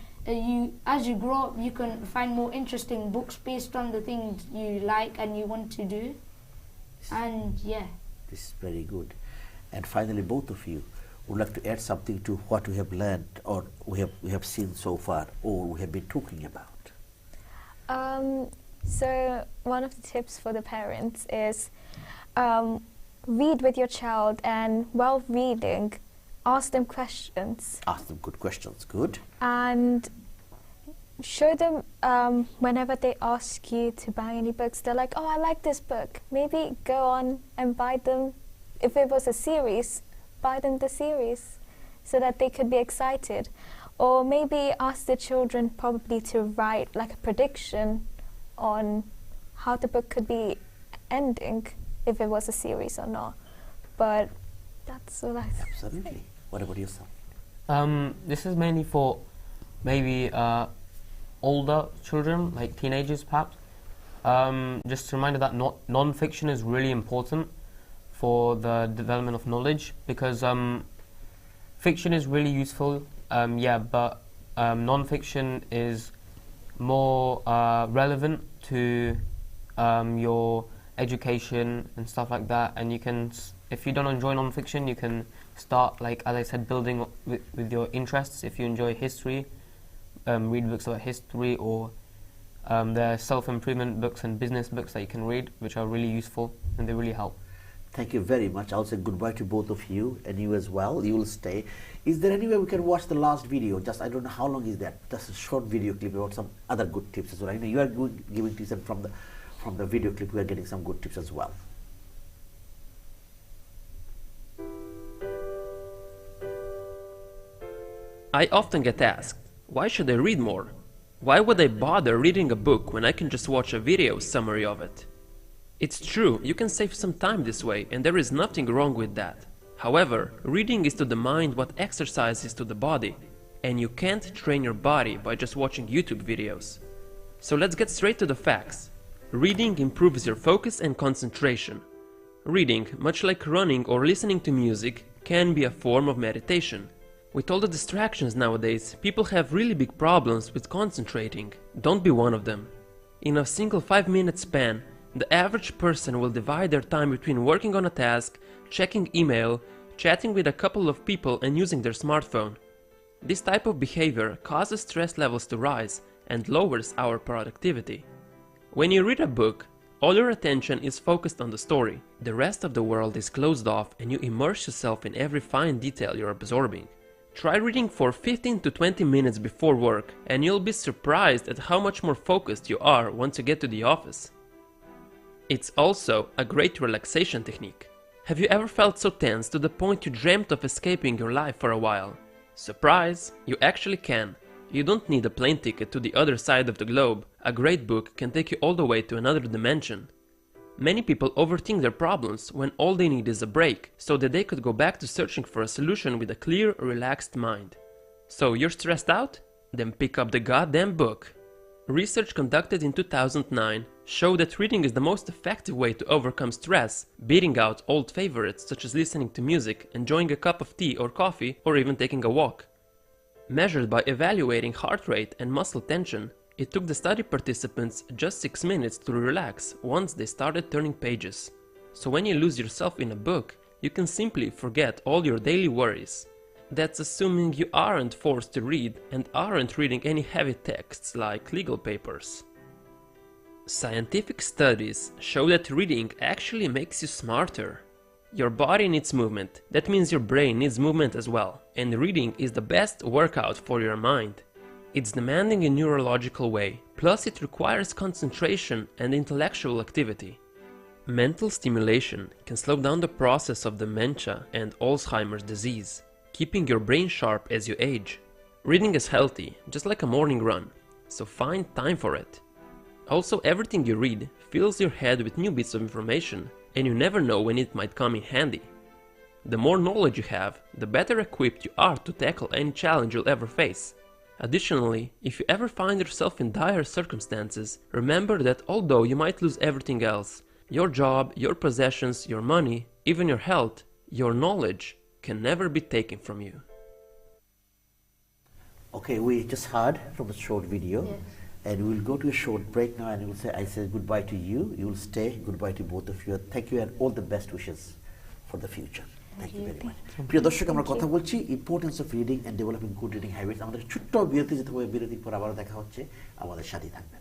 as you grow up you can find more interesting books based on the things you like and you want to do. And yeah, This is very good. And finally, both of you would like to add something to what we have learned, or we have seen so far, or we have been talking about. So one of the tips for the parents is read with your child, and while reading, ask them questions. Ask them good questions. Good. And show them whenever they ask you to buy any books, they're like, oh, I like this book. Maybe go on and buy them. If it was a series, buy them the series so that they could be excited. Or maybe ask the children probably to write like a prediction on how the book could be ending, if it was a series or not. But that's all I think. Absolutely. What about yourself? This is mainly for maybe older children, like teenagers perhaps. Just a reminder that non-fiction is really important for the development of knowledge, because Fiction is really useful, but non-fiction is more relevant to your education and stuff like that. And you can, if you don't enjoy non-fiction, you can start, like as I said, building with your interests. If you enjoy history, read books about history, or there are self-improvement books and business books that you can read, which are really useful and they really help. Thank you very much. I'll say goodbye to both of you, and you as well. You will stay. Is there any way we can watch the last video? Just, I don't know how long is that. Just a short video clip about some other good tips as well. I know you are giving tips, and from the video clip we are getting some good tips as well. I often get asked, why should I read more? Why would I bother reading a book when I can just watch a video summary of it? It's true, you can save some time this way, and there is nothing wrong with that. However, reading is to the mind what exercise is to the body, and you can't train your body by just watching YouTube videos. So let's get straight to the facts. Reading improves your focus and concentration. Reading, much like running or listening to music, can be a form of meditation. With all the distractions nowadays, people have really big problems with concentrating. Don't be one of them. In a single 5-minute span, the average person will divide their time between working on a task, checking email, chatting with a couple of people and using their smartphone. This type of behavior causes stress levels to rise and lowers our productivity. When you read a book, all your attention is focused on the story. The rest of the world is closed off and you immerse yourself in every fine detail you're absorbing. Try reading for 15 to 20 minutes before work and you'll be surprised at how much more focused you are once you get to the office. It's also a great relaxation technique. Have you ever felt so tense to the point you dreamt of escaping your life for a while? Surprise! You actually can. You don't need a plane ticket to the other side of the globe. A great book can take you all the way to another dimension. Many people overthink their problems when all they need is a break, so that they could go back to searching for a solution with a clear, relaxed mind. So you're stressed out? Then pick up the goddamn book. Research conducted in 2009 showed that reading is the most effective way to overcome stress, beating out old favorites such as listening to music, enjoying a cup of tea or coffee, or even taking a walk. Measured by evaluating heart rate and muscle tension, it took the study participants just 6 minutes to relax once they started turning pages. So when you lose yourself in a book, you can simply forget all your daily worries. That's assuming you aren't forced to read and aren't reading any heavy texts like legal papers. Scientific studies show that reading actually makes you smarter. Your body needs movement, that means your brain needs movement as well, and reading is the best workout for your mind. It's demanding in a neurological way, plus it requires concentration and intellectual activity. Mental stimulation can slow down the process of dementia and Alzheimer's disease, keeping your brain sharp as you age. Reading is healthy, just like a morning run, so find time for it. Also, everything you read fills your head with new bits of information, and you never know when it might come in handy. The more knowledge you have, the better equipped you are to tackle any challenge you'll ever face. Additionally, if you ever find yourself in dire circumstances, remember that although you might lose everything else, your job, your possessions, your money, even your health, your knowledge can never be taken from you. Okay, we just heard from a short video. Yes. And we'll go to a short break now, and I say goodbye to you. You will stay. Goodbye to both of you. Thank you, and all the best wishes for the future. Thank you very much. প্রিয় দর্শক, আমরা কথা বলছি importance of reading and developing good reading habits. আমাদের ছোট্ট বিরতি যেতে হবে, বিরতির পর আবার দেখা হচ্ছে। আমাদের সাথেই থাকবেন।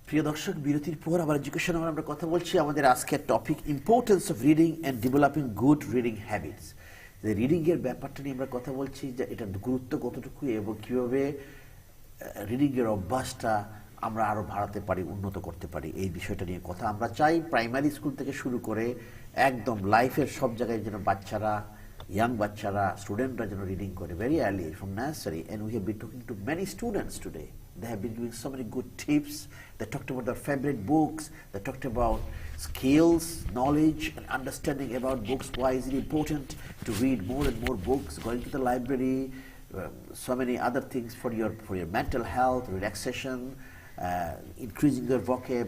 প্রিয় দর্শক, বিরতির পর আবার এডুকেশন আমরা কথা বলছি। আমাদের আজকের topic importance of reading and developing good reading habits. যে রিডিং এর ব্যাপারটা নিয়ে আমরা কথা বলছি, যে এটার গুরুত্ব কতটুকু এবং কীভাবে রিডিং এর অভ্যাসটা আমরা আরও বাড়াতে পারি, উন্নত করতে পারি, এই বিষয়টা নিয়ে কথা আমরা চাই। প্রাইমারি স্কুল থেকে শুরু করে একদম লাইফের সব জায়গায় যেন বাচ্চারা, young বাচ্চারা, স্টুডেন্টরা যেন রিডিং করে very early from nursery. And we have been talking to many students today. They have been doing so many good tips. They talked about their favorite books. They talked about skills, knowledge, and understanding about books. Why is it important to read more and more books? Going to the library, so many other things for your mental health, relaxation, increasing your vocab,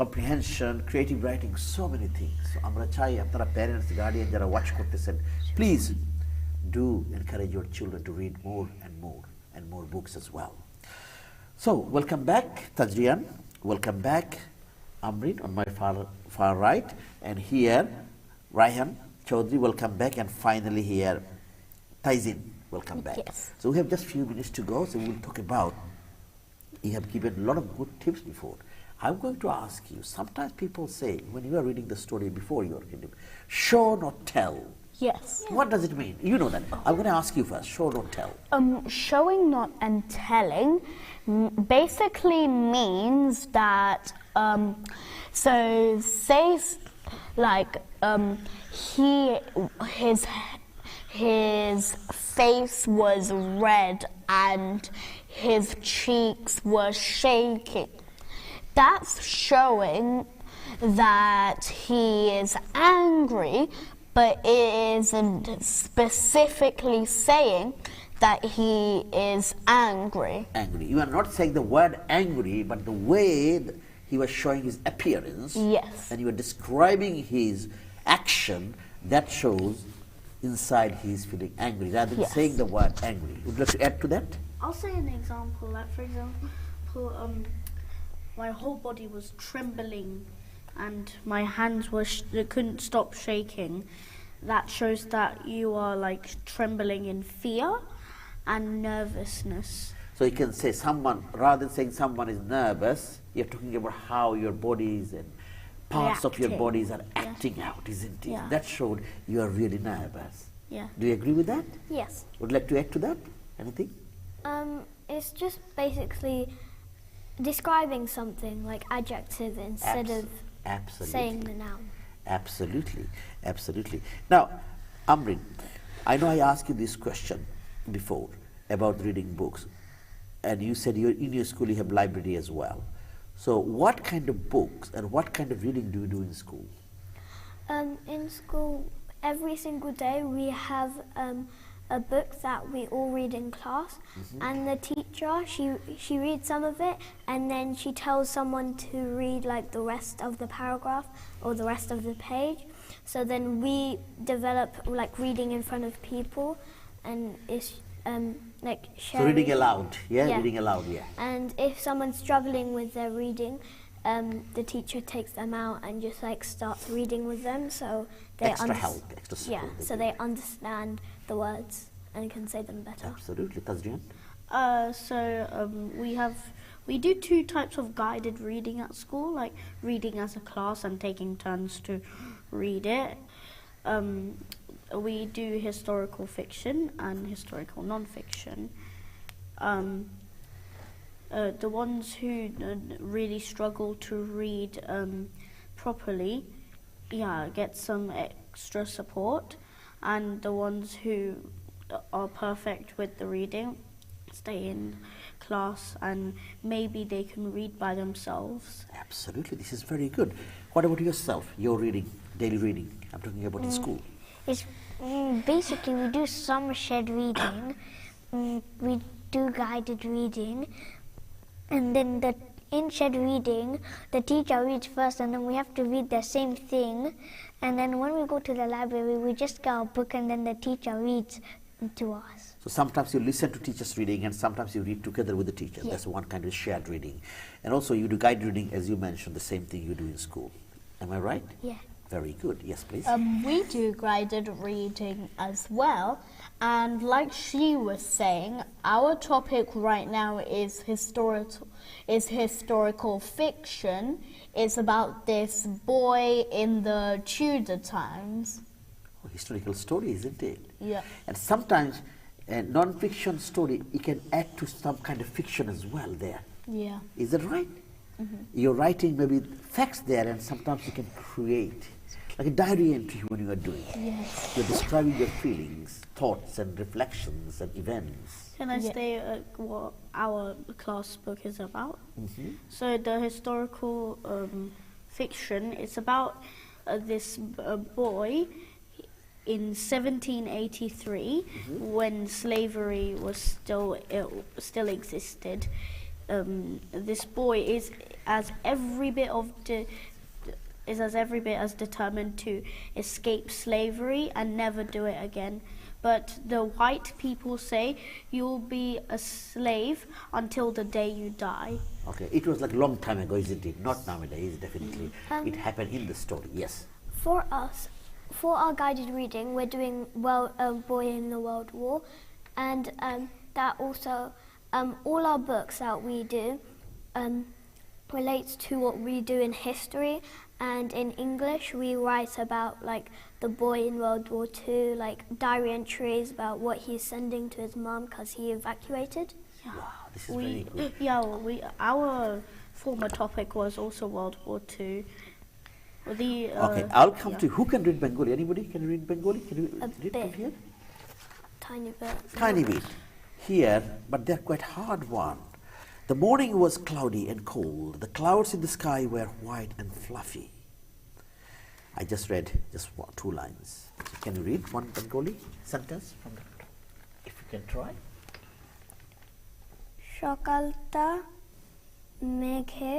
comprehension, creative writing, so many things. So আমরা চাই আপনারা parents, guardian যারা watch করতেছেন, please do encourage your children to read more and more books as well. So welcome back Tajrian, welcome back Amrin on my far right, and here Raihan Choudhury, welcome back, and finally here Taizin, welcome back. Yes. So we have just few minutes to go, so we will talk about, you have given a lot of good tips before. I'm going to ask you, sometimes people say, when you are reading the story before you are reading, show not tell. Yes. What does it mean? You know that. I'm going to ask you first, show not tell. Showing not and telling basically means that so say like his face was red and his cheeks were shaking. That's showing that he is angry, but it isn't specifically saying that he is angry. Angry. You are not saying the word angry, but the way that he was showing his appearance. Yes. And you are describing his action, that shows inside he is feeling angry, rather than Yes. saying the word angry. Would you like to add to that? I'll say an example. Like for example, my whole body was trembling, and my hands couldn't stop shaking. That shows that you are like trembling in fear and nervousness. So you can say someone, rather than saying someone is nervous, you're talking about how your bodies and parts of your Reacting. bodies are acting out, isn't it? Yeah. That showed you are really nervous. Yeah. Do you agree with that? Yes. Would you like to add to that? Anything? It's just basically describing something like adjective instead of Absolutely. saying the noun. Absolutely, absolutely. Now, Amrin, I know I asked you this question before about reading books, and you said in your school you have library as well. So what kind of books and what kind of reading do you do in school? In school, every single day we have a book that we all read in class, and the teacher she reads some of it, and then she tells someone to read like the rest of the paragraph or the rest of the page. So then we develop like reading in front of people, and it's like sharing. So reading aloud, yeah? Yeah. Reading aloud, yeah. And if someone's struggling with their reading, the teacher takes them out and just like starts reading with them, so they Extra help, extra support. yeah, so they understand the words and can say them better. Absolutely. Tajrian? We do two types of guided reading at school, like reading as a class and taking turns to read it. We do historical fiction and historical non-fiction. The ones who really struggle to read properly, get some extra support, and the ones who are perfect with the reading stay in class, and maybe they can read by themselves. Absolutely. This is very good. What about yourself, your reading, daily reading? I'm talking about in school. It's basically we do some shared reading, we do guided reading, and then in shared reading the teacher reads first, and then we have to read the same thing, and then when we go to the library we just get our book, and then the teacher reads to us. So sometimes you listen to teachers reading, and sometimes you read together with the teacher. Yeah. That's one kind of shared reading. And also you do guided reading, as you mentioned, the same thing you do in school. Am I right? Yeah. Very good. Yes, please. We do guided reading as well, And like she was saying, our topic right now is historical fiction. It's about this boy in the Tudor times. Historical story, isn't it? Yeah. And sometimes a non-fiction story, you can add to some kind of fiction as well there. Yeah. Is that right? You're writing maybe facts there, and sometimes you can create like a diary entry when you are doing. Yes. You're describing your feelings, thoughts, and reflections and events. Can I say what our class book is about? So the historical fiction is about this boy in 1783 when slavery was still existed. This boy is as every bit as determined to escape slavery and never do it again. But the white people say you'll be a slave until the day you die. Okay, it was like a long time ago, isn't it? Not nowadays, definitely. It happened in the story, yes. For us, for our guided reading, we're doing Boy in the World War, and that also, all our books that we do relates to what we do in history, and in English we write about like the boy in World War II, like diary entries about what he's sending to his mum because he evacuated. Wow, this is very good. Our former topic was also World War II. Okay, I'll come to who can read Bengali. Anybody can read Bengali? Can you read from bit. here? Tiny bit. Tiny bit here, but they're quite hard one. The morning was cloudy and cold. The clouds in the sky were white and fluffy. I just read just two lines. So can you read one Bengali sentence from the top? If you can try. সকালটা মেঘে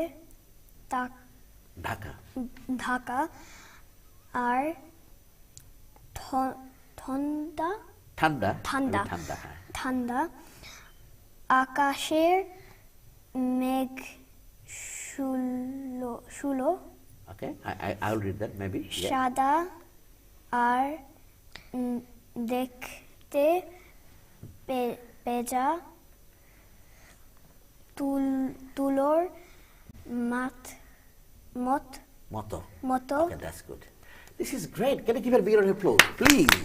Dhaka. Dhaka আর ঠান্ডা Thanda. ঠান্ডা Thanda. ঠান্ডা আকাশের মেঘ শুলো Okay, I'll read that maybe. Yeah. সাদা আর দেখতে পেজা তুলোর Motto. মতো Okay, that's good. This is great. Can you give a big round of applause, please?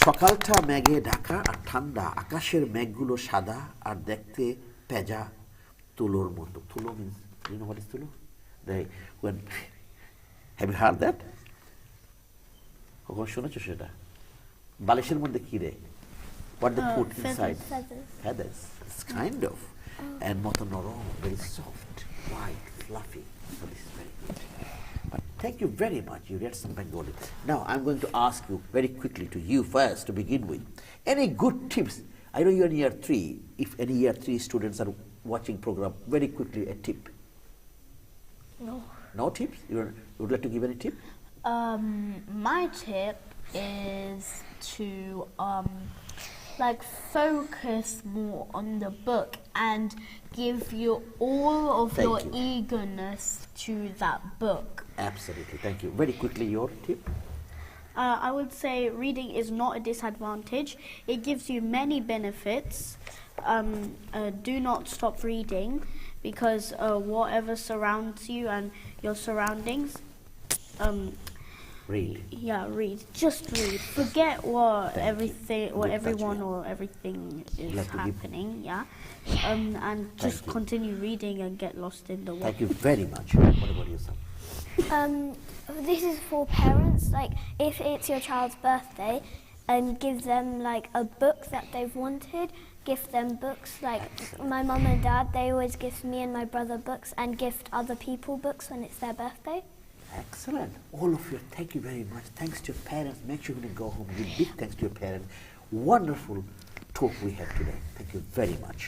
সকালটা মেঘে ঢাকা আর ঠান্ডা, আকাশের মেঘগুলো সাদা আর দেখতে পেজা তুলোর মতো. Tulo means, do you know what is tulo? Have you heard that? কখন শুনেছো সেটা? বালিশের মধ্যে কি রে? What they put inside? Feathers. It's kind of. And মতো নরম, very soft, white, fluffy. So this is very good. But thank you very much. You read some Bengali. Now I'm going to ask you very quickly to you first to begin with. Any good tips? I know you're in year 3. If any year 3 students are watching program, very quickly a tip. No. No tips? You would like to give any tip? My tip is to focus more on the book and give you all of Thank your you. eagerness to that book. Absolutely. Thank you. Very quickly, your tip? I would say reading is not a disadvantage. It gives you many benefits. Do not stop reading because whatever surrounds you and your surroundings, Read. read. Just read. Forget what Thank you. everything, what Good everyone touch, or everything is Like to give- happening. And just you. continue reading and get lost in the world. Thank you very much. What about yourself? This is for parents. Like, if it's your child's birthday, give them like a book that they've wanted. Gift them books. Like my mum and dad, they always gift me and my brother books, and gift other people books when it's their birthday. Excellent. All of you, thank you very much. Thanks to your parents. Make sure when you go home, give big thanks to your parents. Wonderful talk we had today. Thank you very much.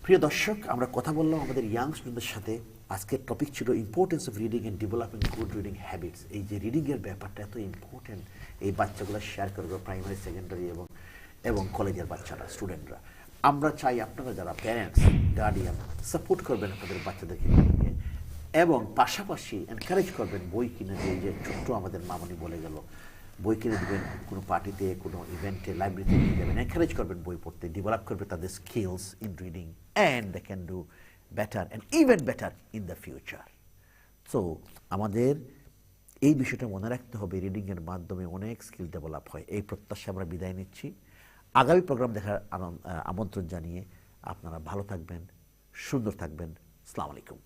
প্রিয় দর্শক, আমরা কথা বললাম আমাদের young স্টুডেন্টদের সাথে। আজকের topic ছিল importance of reading and developing good reading habits. এই যে রিডিংয়ের ব্যাপারটা এত ইম্পর্টেন্ট, এই বাচ্চাগুলো শেয়ার করবে প্রাইমারি, সেকেন্ডারি এবং কলেজের বাচ্চারা, স্টুডেন্টরা। আমরা চাই আপনারা যারা প্যারেন্টস, গার্ডিয়ান, সাপোর্ট করবেন আপনাদের বাচ্চাদেরকে নিয়ে, এবং পাশাপাশি এনকারেজ করবেন বই কিনে দিয়ে। যে ছোট্ট আমাদের মামনি বলে গেল, বই কিনে দেবেন, কোনো পার্টিতে, কোনো ইভেন্টে, লাইব্রেরিতে নিয়ে যাবেন, এনকারেজ করবেন বই পড়তে, ডেভেলপ করবে তাদের skills in reading, and they can do better and even better in the future. So আমাদের এই বিষয়টা মনে রাখতে হবে, রিডিংয়ের মাধ্যমে অনেক স্কিল ডেভেলপ হয়। এই প্রত্যাশা আমরা বিদায় নিচ্ছি। আগামী প্রোগ্রাম দেখার আমন্ত্রণ জানিয়ে আপনারা ভালো থাকবেন, সুন্দর থাকবেন। আসসালামু আলাইকুম।